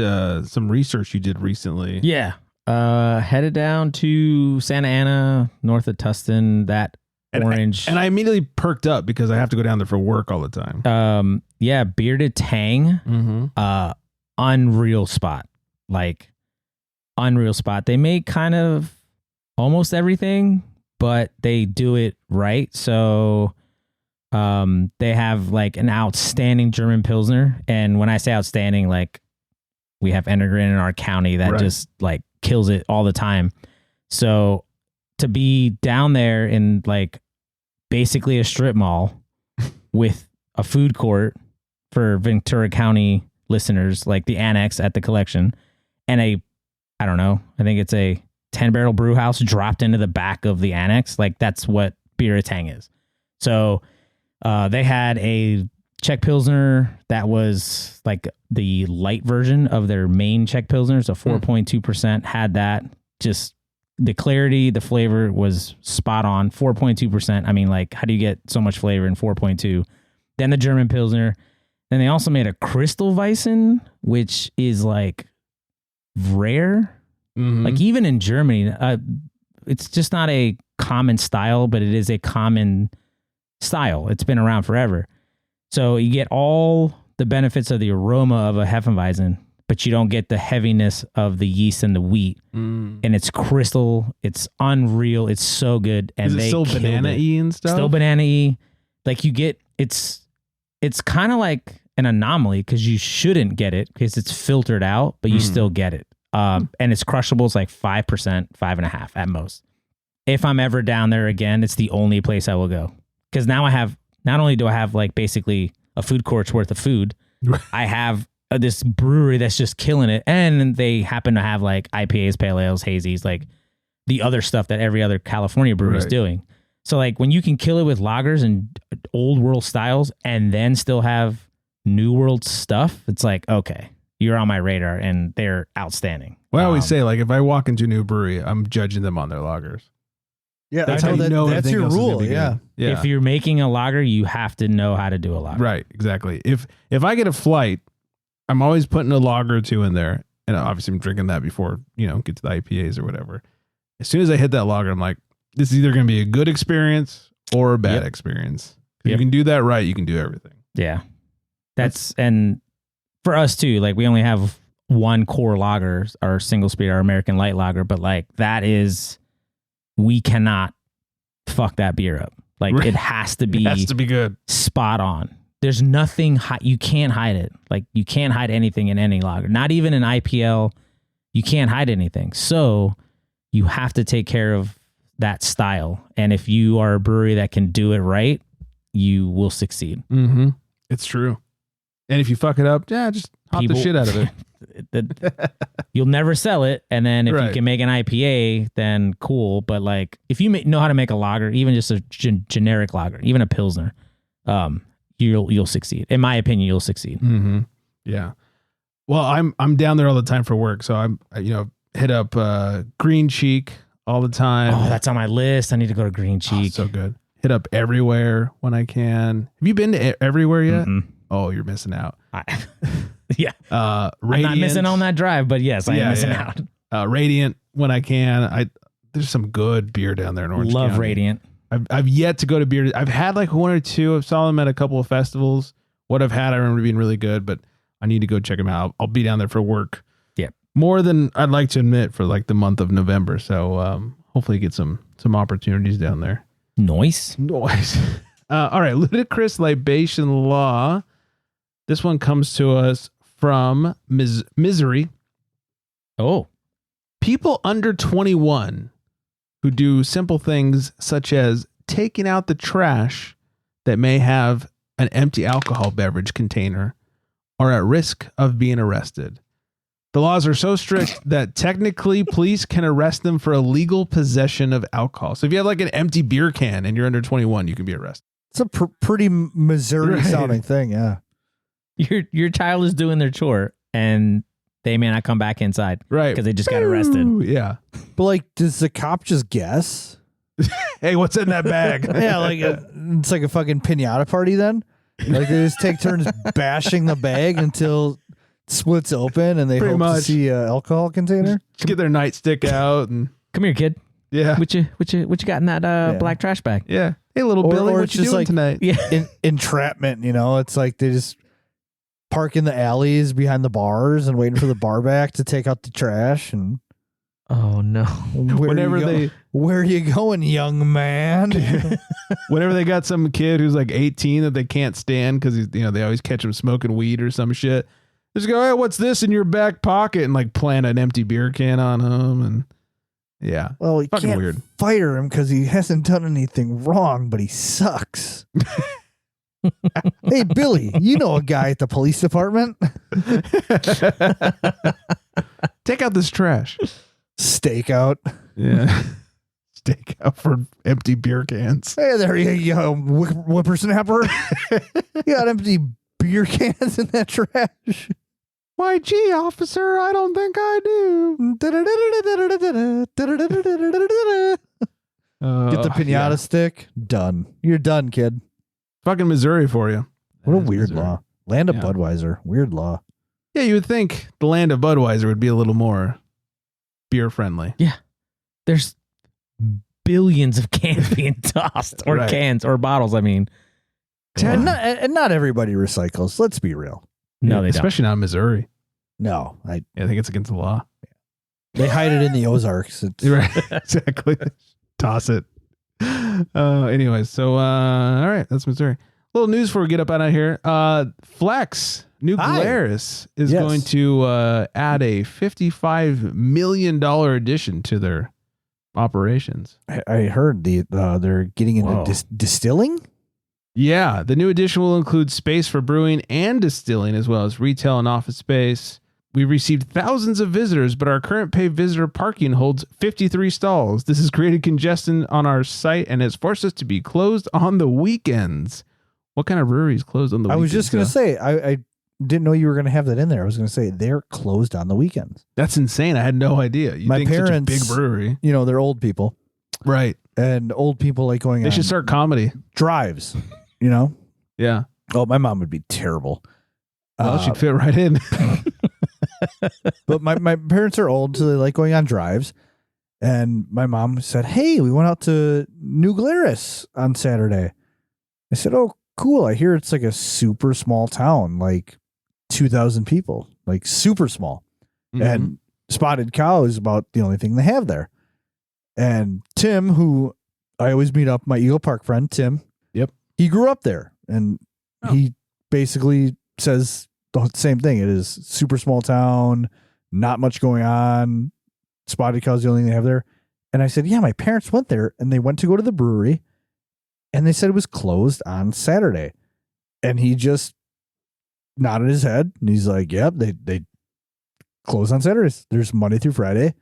some research you did recently. Yeah. Headed down to Santa Ana, north of Tustin, that orange. And I immediately perked up because I have to go down there for work all the time. Yeah, Bearded Tang. Mm-hmm. Unreal spot. Like, unreal spot. They make kind of almost everything, but they do it right. So they have like an outstanding German Pilsner. And when I say outstanding, like, we have Enegren in our county that just like kills it all the time. So to be down there in like basically a strip mall with a food court for Ventura County listeners, like the annex at the collection, and I don't know, I think it's a 10-barrel brew house dropped into the back of the annex. Like, that's what Bearded Tang is. So they had a Czech Pilsner that was like the light version of their main Czech Pilsner. So 4.2% had that. Just the clarity, the flavor was spot on. 4.2%. I mean, like, how do you get so much flavor in 4.2? Then the German Pilsner. Then they also made a Crystal Weissen, which is like rare. Mm-hmm. Like, even in Germany, it's just not a common style, but it is a common style. It's been around forever. So you get all the benefits of the aroma of a Hefeweizen, but you don't get the heaviness of the yeast and the wheat. And it's crystal. It's unreal. It's so good. And is it still banana-y and stuff? Still banana-y. Like, you get, it's kind of like an anomaly because you shouldn't get it because it's filtered out, but you still get it. And it's crushable. It's like 5%, 5.5% at most. If I'm ever down there again, it's the only place I will go. Because now not only do I have like basically a food court's worth of food, I have this brewery that's just killing it. And they happen to have like IPAs, pale ales, hazies, like the other stuff that every other California brewery is doing. So like, when you can kill it with lagers and old world styles and then still have new world stuff, it's like, okay, you're on my radar, and they're outstanding. Well, I always say, like, if I walk into a new brewery, I'm judging them on their lagers. Yeah, That's how you know that's everything your else is gonna rule. be good. Yeah. Yeah. If you're making a lager, you have to know how to do a lager. Right, exactly. If I get a flight, I'm always putting a lager or two in there, and obviously I'm drinking that before, get to the IPAs or whatever. As soon as I hit that lager, I'm like, this is either going to be a good experience or a bad experience. If you can do that right, you can do everything. Yeah. And for us too, like, we only have one core lager, our single speed, our American light lager, but like, we cannot fuck that beer up. Like, it has to be, good. Spot on. There's nothing, you can't hide it. Like, you can't hide anything in any lager, not even an IPL. You can't hide anything. So you have to take care of that style. And if you are a brewery that can do it right, you will succeed. Mm-hmm. It's true. And if you fuck it up, just hop the shit out of it. You'll never sell it. And then if you Right. can make an IPA, then cool. But like if you know how to make a lager, even just a generic lager, even a Pilsner, you'll succeed. In my opinion, you'll succeed. Mm-hmm. Yeah. Well, I'm down there all the time for work. So I'm, hit up Green Cheek all the time. Oh, that's on my list. I need to go to Green Oh, Cheek. so good. Hit up Everywhere when I can. Have you been to Everywhere yet? Mm-mm. Oh, you're missing out. Yeah. I'm Radiant, not missing on that drive, but yes, I am missing out. Radiant when I can. There's some good beer down there in Orange Love County. Radiant. I've yet to go to beer. I've had like one or two. I saw them at a couple of festivals. What I've had, I remember being really good, but I need to go check them out. I'll be down there for work. Yeah. More than I'd like to admit for like the month of November. So hopefully get some opportunities down there. Noise. All right. Ludicrous Libation Law. This one comes to us from Misery. Oh. People under 21 who do simple things such as taking out the trash that may have an empty alcohol beverage container are at risk of being arrested. The laws are so strict that technically police can arrest them for illegal possession of alcohol. So if you have like an empty beer can and you're under 21, you can be arrested. It's a pretty Missouri sounding thing. Yeah. Your child is doing their chore and they may not come back inside. Right. Because they just got arrested. Ooh, yeah. But like, does the cop just guess? Hey, what's in that bag? Yeah, like it's like a fucking pinata party then. Like they just take turns bashing the bag until it splits open and they Pretty hope to much. see an alcohol container. Just get their nightstick out and Come here, kid. yeah. What you got in that black trash bag? Yeah. Hey, little Billy, or what it's you just doing like- tonight? Yeah. Entrapment, It's like they just park in the alleys behind the bars and waiting for the bar back to take out the trash. And Oh no. where are you going, young man? Whenever they got some kid who's like 18 that they can't stand because they always catch him smoking weed or some shit. Just go, hey, what's this in your back pocket? And like plant an empty beer can on him. And yeah. Well, you Fucking can't weird. fire him because he hasn't done anything wrong, but he sucks. Hey, Billy, you know a guy at the police department? Take out this trash. Stakeout. Yeah. Stake out for empty beer cans. Hey there, you whippersnapper. You got empty beer cans in that trash. Why, gee, officer, I don't think I do. Get the pinata Yeah. stick. Done. You're done, kid. Fucking Missouri for you. What a That is weird Missouri. law. Land of Yeah. Budweiser. Weird law. Yeah, you would think the land of Budweiser would be a little more beer friendly. There's billions of cans being tossed, or Right. cans or bottles. I mean, And not everybody recycles. Let's be real. no, they don't. Especially not in Missouri. No, Yeah, I think it's against the law. they hide it in the Ozarks. It's, You're right. Exactly. Toss it. Anyways, so all right, that's Missouri. Little news before we get up out of here. Flex, New Hi. Glarus is Yes. going to add a $55 million addition to their operations. I heard they're getting into Whoa. distilling. Yeah, the new addition will include space for brewing and distilling, as well as retail and office space. We've received thousands of visitors, but our current paid visitor parking holds 53 stalls. This has created congestion on our site and has forced us to be closed on the weekends. What kind of brewery is closed on the I weekends? was just going to say, I didn't know you were going to have that in there. I was going to say they're closed on the weekends. That's insane. I had no idea. You My think parents- such a big brewery. They're old people, Right. and old people like going They on should start comedy. drives. Yeah. Oh, my mom would be terrible. Well, she'd fit right in. But my parents are old, so they like going on drives. And my mom said, "Hey, we went out to New Glarus on Saturday." I said, "Oh, cool. I hear it's like a super small town, like 2,000 people, like super small." And Spotted Cow is about the only thing they have there. And Tim, who I always meet up, my Eagle Park friend, Tim. Yep. He grew up there, and he basically says the same thing. It is super small town, not much going on. Spotted Cow is the only thing they have there. And I said, yeah, my parents went there and they went to go to the brewery and they said it was closed on Saturday. And he just nodded his head, and he's like, "Yep, they close on Saturdays. There's Monday through Friday.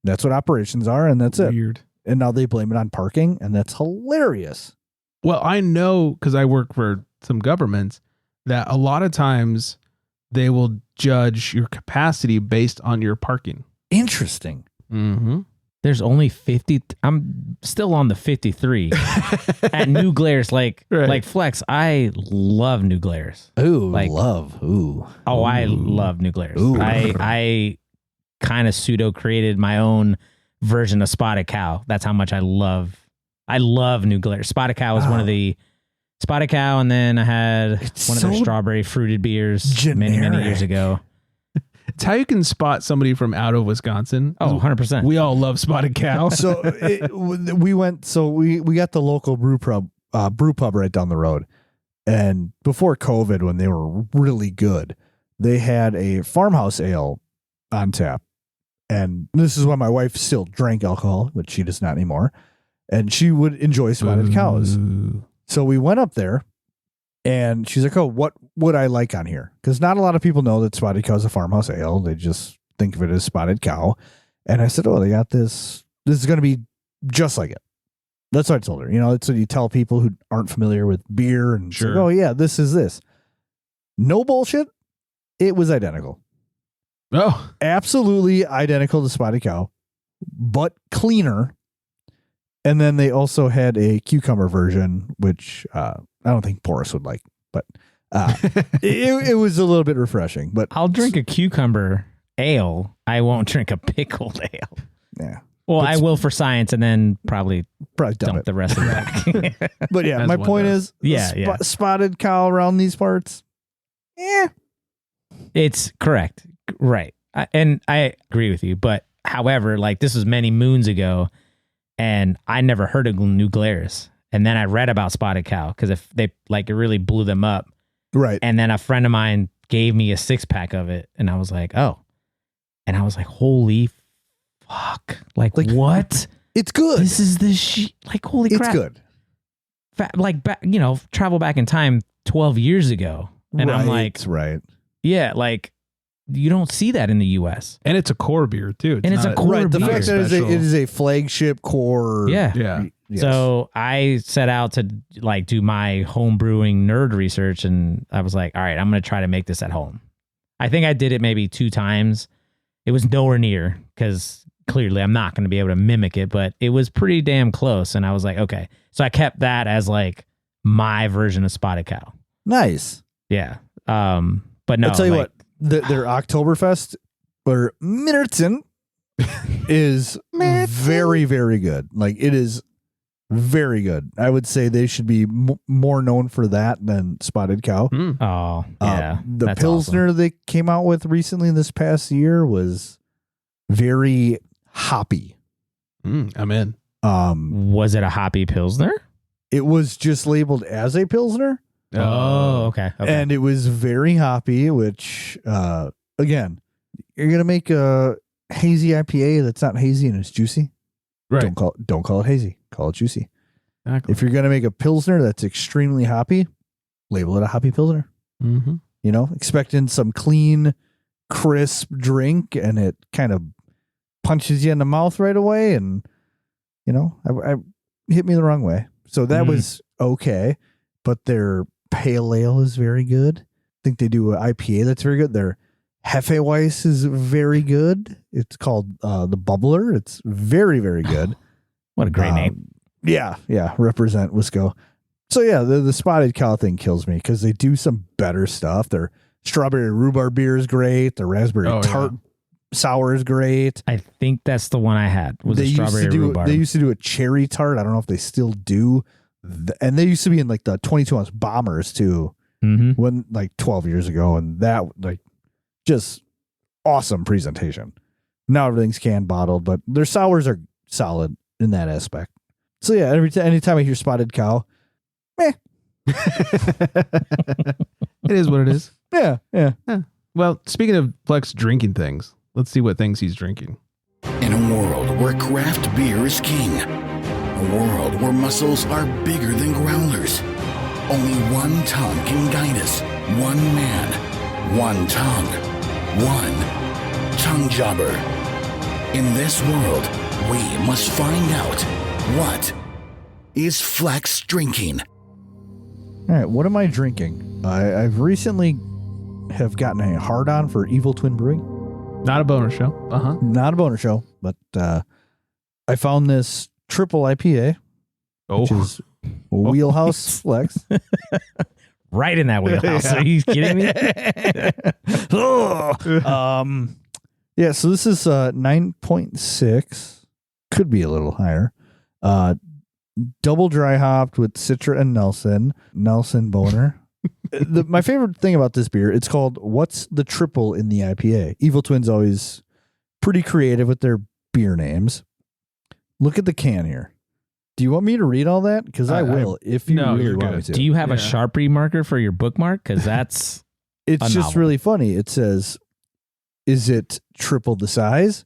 That's what operations are, and that's it." Weird. And now they blame it on parking, and that's hilarious. Well, I know because I work for some governments that a lot of times they will judge your capacity based on your parking. Interesting. Mm-hmm. There's only 50. I'm still on the 53 at New Glarus. Like Flex, I love New Glarus. Ooh, Like- love. Ooh. Oh, I Ooh. love New Glarus. Ooh. I kind of pseudo created my own version of Spotted Cow. That's how much I love New Glarus. Spotted Cow was one of the Spotted Cow, and then I had It's one of their so strawberry fruited beers many generic. years ago. It's how you can spot somebody from out of Wisconsin. Oh, 100%. We all love Spotted Cow. So we went. So we got the local brew pub right down the road, and before COVID, when they were really good, they had a farmhouse ale on tap, and this is why my wife still drank alcohol, which she does not anymore, and she would enjoy Spotted Cows. Ooh. So we went up there, and she's like, "Oh, what would I like on here?" Because not a lot of people know that Spotted Cow is a farmhouse ale. They just think of it as Spotted Cow. And I said, "Oh, they got this. This is going to be just like it." That's what I told her. You know, it's what you tell people who aren't familiar with beer. And Sure. say, "Oh, yeah, this is this." No bullshit. It was identical. Oh, Absolutely identical to Spotted Cow, but cleaner. And then they also had a cucumber version, which I don't think Porus would like, but it was a little bit refreshing. But I'll drink a cucumber ale. I won't drink a pickled ale. yeah, Well, But I will for science, and then probably probably dump dump it. the rest of it back. But yeah, As my one point does. is, Yeah, Spotted Cow around these parts. Yeah, It's correct. Right. And I agree with you. But however, like this was many moons ago, and I never heard of New Glarus. And then I read about Spotted Cow because if they like it really blew them up. right. And then a friend of mine gave me a 6-pack of it, and I was like, oh. And I was like, holy fuck. Like what? It's good. This is the shit. Like, holy It's crap. good. Travel back in time 12 years ago. And I'm like, right. yeah, like you don't see that in the US. and it's a core beer too. And it's a core Right. The beer. fact that Special. it is a flagship core. Yeah. Yeah. Yes. So I set out to like do my home brewing nerd research, and I was like, all right, I'm going to try to make this at home. I think I did it maybe 2 times. It was nowhere near because clearly I'm not going to be able to mimic it, but it was pretty damn close. And I was like, okay. So I kept that as like my version of Spotted Cow. Nice. Yeah. But no, I'll tell you like, what, their Oktoberfest or Minnerton is very, very good. Like it is very good. I would say they should be more known for that than Spotted Cow. Mm. oh, yeah. The that's Pilsner they came out with recently this past year was very hoppy. I'm in. awesome. Was it a hoppy Pilsner? It was just labeled as a Pilsner. Oh, okay. And it was very hoppy, which again, you're gonna make a hazy IPA that's not hazy and it's juicy. Right. Don't call it hazy. Call it juicy. Exactly. If you're gonna make a Pilsner that's extremely hoppy, label it a hoppy Pilsner. Mm-hmm. You know, expecting some clean, crisp drink, and it kind of punches you in the mouth right away, and you know, I hit me the wrong way. So that was okay, but their pale ale is very good. I think they do an IPA that's very good. Their Hefeweiss is very good. It's called the Bubbler. It's very, very good. What a great name. Yeah, represent Wisco. So yeah, the Spotted Cow thing kills me because they do some better stuff. Their strawberry rhubarb beer is great. Their raspberry tart sour is great. I think that's the one I had. Was a strawberry rhubarb. They used to do a cherry tart. I don't know if they still do. And they used to be in like the 22-ounce bombers too, when like 12 years ago, and that like just awesome presentation. Now everything's canned bottled, but their sours are solid in that aspect. So yeah, anytime I hear Spotted Cow, meh. It is what it is. Yeah. Well, speaking of Flex drinking things, let's see what things he's drinking. In a world where craft beer is king, a world where muscles are bigger than growlers, only one tongue can guide us, one man, one tongue, one tongue jobber. In this world, we must find out what is Flex drinking. All right, what am I drinking? I've recently have gotten a hard-on for Evil Twin Brewing. Not a boner show. Uh-huh. Not a boner show, but I found this triple IPA, which is Wheelhouse Flex. Right in that wheelhouse. Are you kidding me? Yeah, so this is 9.6. Could be a little higher. Double dry hopped with Citra and Nelson Boner. My favorite thing about this beer, it's called What's the Triple in the IPA? Evil Twin's always pretty creative with their beer names. Look at the can here. Do you want me to read all that? Because I will, if you really want me to. Do you have a Sharpie marker for your bookmark? Because that's it's just really funny. It says, is it triple the size?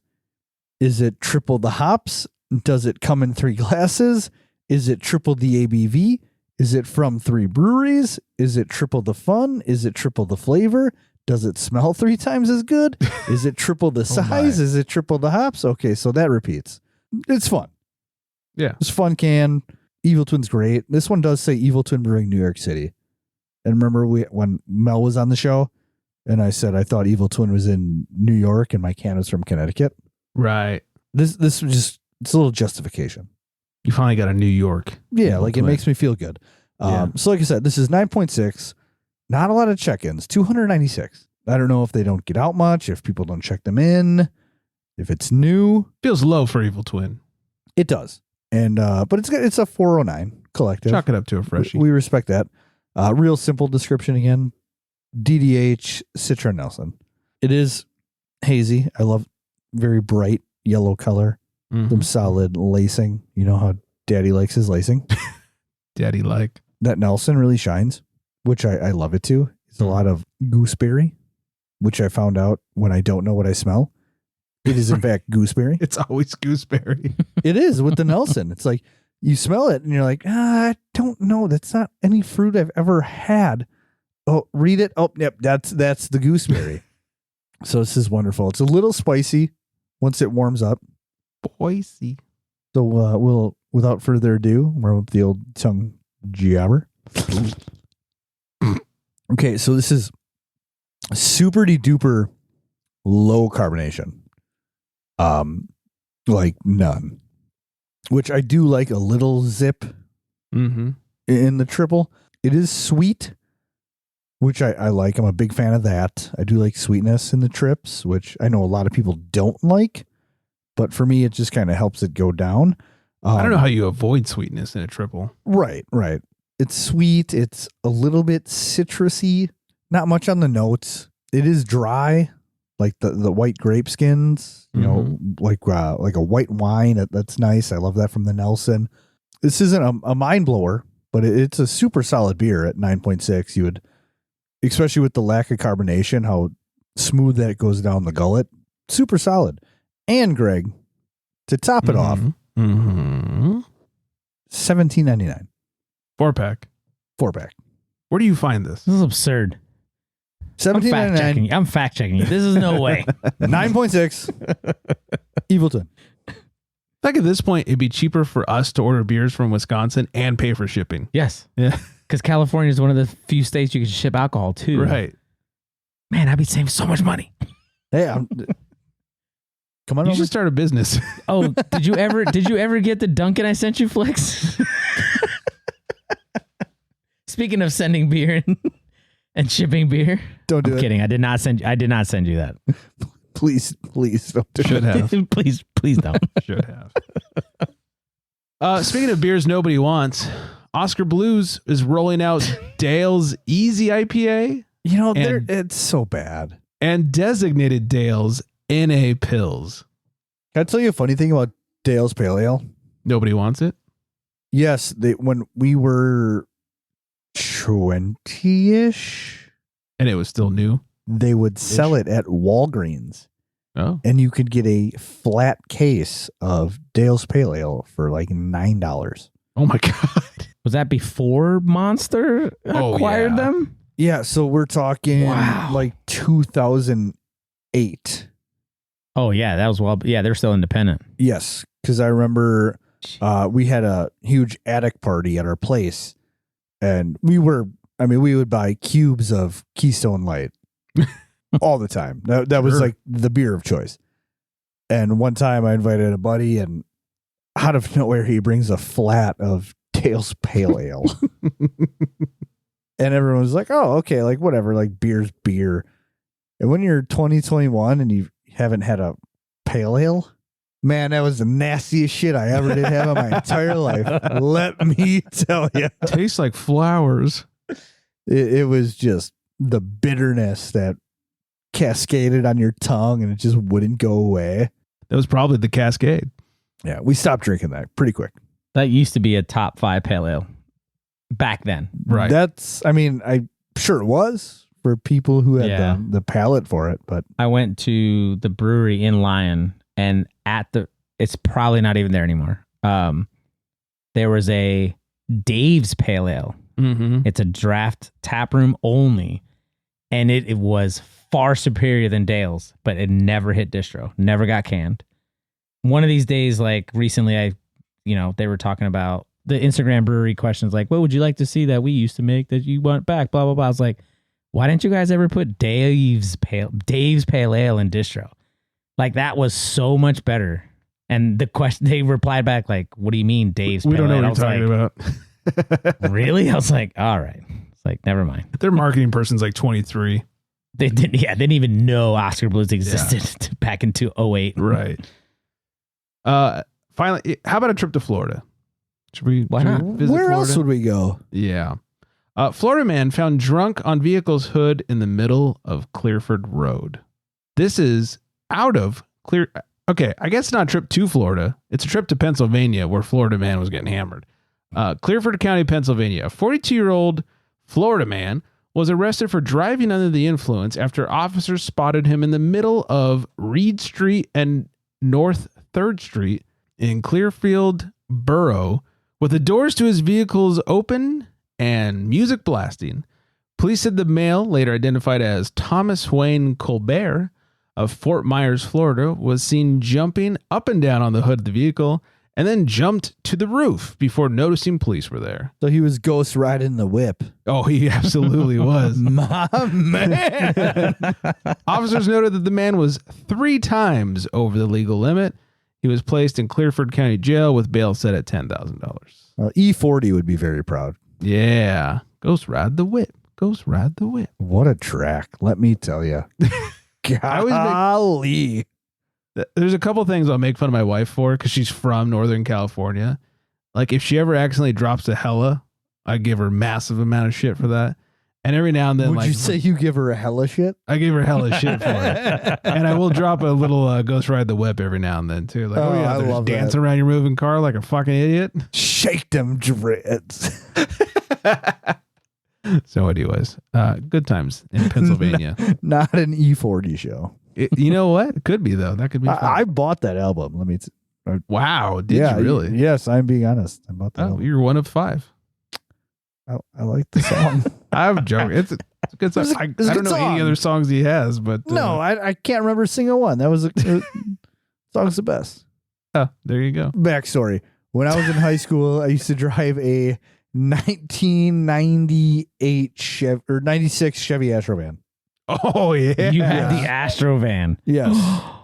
Is it triple the hops? Does it come in 3 glasses? Is it triple the ABV? Is it from 3 breweries? Is it triple the fun? Is it triple the flavor? Does it smell 3 times as good? Is it triple the size? Is it triple the hops? Okay, so that repeats. It's fun. Yeah. It's a fun can. Evil Twin's great. This one does say Evil Twin Brewing, New York City. And remember when Mel was on the show and I said I thought Evil Twin was in New York and my can was from Connecticut? Right. This was just, it's a little justification. You finally got a New York. Yeah, like it makes me feel good. So like I said, this is 9.6. Not a lot of check-ins. 296. I don't know if they don't get out much, if people don't check them in, if it's new. Feels low for Evil Twin. It does. And but it's a 409 collective. Chalk it up to a freshie. We respect that. Real simple description again. DDH Citra Nelson. It is hazy. I love very bright yellow color. Some solid lacing. You know how Daddy likes his lacing. Daddy like. That Nelson really shines, which I love it too. It's a lot of gooseberry, which I found out when I don't know what I smell. It is in fact gooseberry. It's always gooseberry. It is with the Nelson. It's like you smell it and you're like, I don't know. That's not any fruit I've ever had. Oh, read it. Oh, yep. That's the gooseberry. So this is wonderful. It's a little spicy once it warms up. Spicy. So we'll, without further ado, warm up the old tongue jabber. Okay, so this is super duper low carbonation. Like none. Which I do like a little zip in the triple. It is sweet, which I like. I'm a big fan of that. I do like sweetness in the trips, which I know a lot of people don't like. But for me, it just kind of helps it go down. I don't know how you avoid sweetness in a triple. Right. It's sweet. It's a little bit citrusy. Not much on the notes. It is dry, like the white grape skins. You know, like a white wine. That's nice. I love that from the Nelson. This isn't a mind blower, but it's a super solid beer at 9.6. You would, especially with the lack of carbonation, how smooth that goes down the gullet. Super solid. And Greg, to top it off, $17.99. 4-pack. 4-pack. Where do you find this? This is absurd. $17.99. I'm fact checking you. This is no way. 9.6. Evil Twin. Like at this point, it'd be cheaper for us to order beers from Wisconsin and pay for shipping. Yes. Yeah. Because California is one of the few states you can ship alcohol to. Right. Man, I'd be saving so much money. Hey, come on You over. should start a business. Oh, did you ever get the Dunkin' I sent you, Flex? Speaking of sending beer and shipping beer. Don't do I'm it. kidding. I did not send you that. Please don't do Should it. have. please don't. Should have. Speaking of beers nobody wants, Oscar Blues is rolling out Dale's Easy IPA You know, And- it's so bad. and designated Dale's NA Pills. Can I tell you a funny thing about Dale's Pale Ale? Nobody wants it. Yes, when we were 20-ish, And it was still new. they would sell it at Walgreens, Oh. and you could get a flat case of Dale's Pale Ale for like $9. Oh my God. Was that before Monster Oh, acquired yeah. them? Yeah, so we're talking Wow. like 2008. Oh yeah, that was yeah, they're still independent. Yes, because I remember we had a huge attic party at our place, and we would buy cubes of Keystone Light all the time. That was Sure. like the beer of choice. And one time I invited a buddy, and out of nowhere he brings a flat of Dale's Pale Ale. And everyone was like, oh, okay, like whatever, like beer's beer. And when you're 2021 and you haven't had a pale ale, man, that was the nastiest shit I ever did have in my entire life. Let me tell you. Tastes like flowers. It was just the bitterness that cascaded on your tongue and it just wouldn't go away. That was probably the Cascade. Yeah, we stopped drinking that pretty quick. That used to be a top 5 pale ale back then. Right. I'm sure it was for people who had the palate for it, but I went to the brewery in Lyon, and it's probably not even there anymore. There was a Dave's Pale Ale. Mm-hmm. It's a draft tap room only, and it was far superior than Dale's, but it never hit distro, never got canned. One of these days, like recently, they were talking about the Instagram brewery questions, like, what would you like to see that we used to make that you want back? Blah, blah, blah. I was like, why didn't you guys ever put Dave's Pale Ale in distro? Like, that was so much better. And the question, they replied back, like, what do you mean Dave's Pale Ale? We don't know I what you're was talking about. Really? I was like, all right. It's like, never mind. Their marketing person's like 23. They didn't even know Oscar Blues existed back in 2008. Right. Finally, how about a trip to Florida? Why not? visit where Florida? else would we go? Yeah. Florida man found drunk on vehicle's hood in the middle of Clearford Road. This is out of Clear. Okay, I guess not a trip to Florida. It's a trip to Pennsylvania where Florida man was getting hammered. Clearford County, Pennsylvania. A 42-year-old Florida man was arrested for driving under the influence after officers spotted him in the middle of Reed Street and North 3rd Street in Clearfield Borough with the doors to his vehicles open and music blasting. Police said the male, later identified as Thomas Wayne Colbert of Fort Myers, Florida, was seen jumping up and down on the hood of the vehicle and then jumped to the roof before noticing police were there. So he was ghost riding the whip. Oh, he absolutely was. My man. Officers noted that the man was 3 times over the legal limit. He was placed in Clearford County Jail with bail set at $10,000. E40 would be very proud. Yeah. Ghost ride the whip. Ghost ride the whip. What a track, let me tell you. Golly. There's a couple things I'll make fun of my wife for because she's from Northern California. Like if she ever accidentally drops a hella, I give her a massive amount of shit for that. And every now and then, Would you say you give her a hella shit? I give her hella shit for it. And I will drop a little Ghost Ride the Whip every now and then too. Like, Oh, you I out there love just that. dancing around your moving car like a fucking idiot. Shake them dreads. So anyways, good times in Pennsylvania. Not an E40 show. You know what? It could be though. That could be fun. I bought that album. Let me. Wow. Did you really? Yes, I'm being honest. I bought that. Oh, album. you're one of 5. I like the song. I'm joking. It's a good song. It's a I good don't know song. any other songs he has, but No, I can't remember a single one. That was song's the best. there you go. Backstory: when I was in high school, I used to drive a 1998 Chevy or 96 Chevy Astro van. Oh yeah. You had the Astro van. Yes,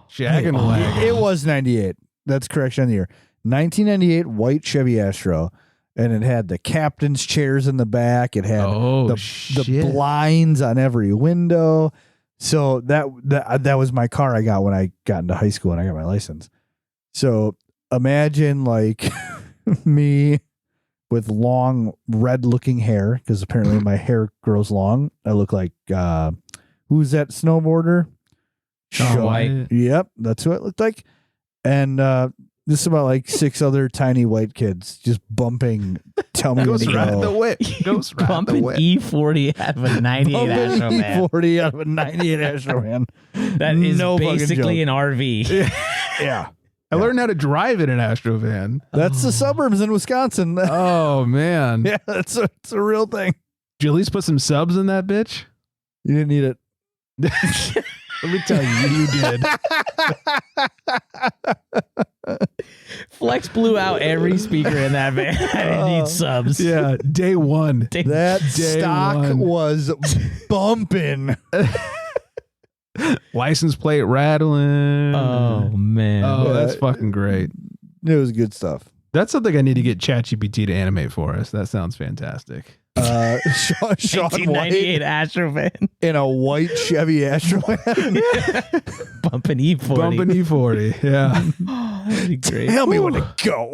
Shaggin' wagon. it was 98. That's correction on the year. 1998 white Chevy Astro, and it had the captain's chairs in the back. It had the blinds on every window. So that was my car I got when I got into high school and I got my license. So imagine like me with long red looking hair, because apparently my hair grows long. I look like who's that snowboarder? Shaun White. Yep, that's what it looked like. And this about like 6 other tiny white kids just bumping Tell Me When Ghost to Ride the Go. Whip. Ghost Ride the Bumping Whip. E40 out of a 98 Astro Bumping van. E40 out of a 98 Astro van. That is No fucking basically joke. an RV. Yeah. I learned how to drive in an Astro van. That's the suburbs in Wisconsin. Oh man. Yeah, it's a real thing. Did you at least put some subs in that bitch? You didn't need it. Let me tell you did. Flex blew out every speaker in that van. I didn't need subs. Yeah, day one. That Day stock one. was bumping. License plate rattling. Oh man. Oh, that's Yeah. fucking great. It was good stuff. That's something I need to get ChatGPT to animate for us. That sounds fantastic. Sean 1998 White Astrovan in a white Chevy Astrovan. bumping E40. Bumping E40. Yeah. Oh, that'd be great. Tell me when to go.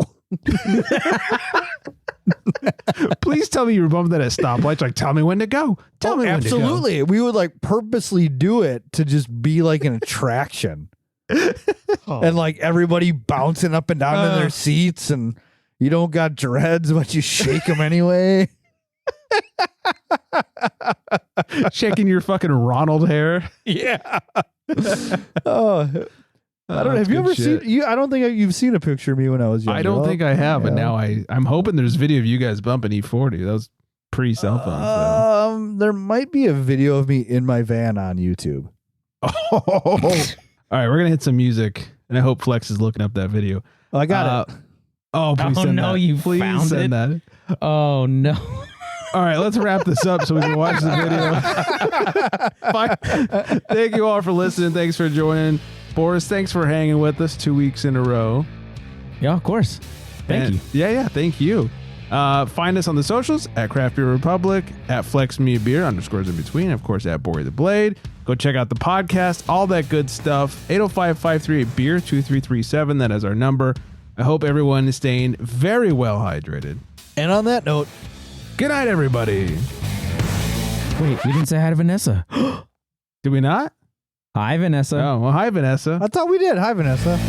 Please tell me you were bumping that at stoplights. Like, tell me when to go. Tell me when to go. Absolutely. We would like purposely do it to just be like an attraction. And like everybody bouncing up and down in their seats, and you don't got dreads, but you shake them anyway. Shaking your fucking Ronald hair. Yeah. Oh, I don't know. Have you ever seen you? I don't think you've seen a picture of me when I was young. I don't think I have, but Yeah. now I'm hoping there's video of you guys bumping E40. That was pre-cell phones, though. There might be a video of me in my van on YouTube. All right, we're gonna hit some music, and I hope Flex is looking up that video. I got it. Oh, please Oh, send no, that. you Please found send it? that. Oh no. All right, let's wrap this up so we can watch the video. Bye. Thank you all for listening. Thanks for joining. Boris, thanks for hanging with us 2 weeks in a row. Yeah, of course. Thank you. Yeah, thank you. Find us on the socials at Craft Beer Republic, at Flex Me Beer _ in between, of course, at Bory the Blade. Go check out the podcast, all that good stuff. 805-538-BEER 2337. That is our number. I hope everyone is staying very well hydrated. And on that note, Good night, everybody. Wait, we didn't say hi to Vanessa. Did we not? Hi, Vanessa. Oh, well, hi, Vanessa. I thought we did. Hi, Vanessa.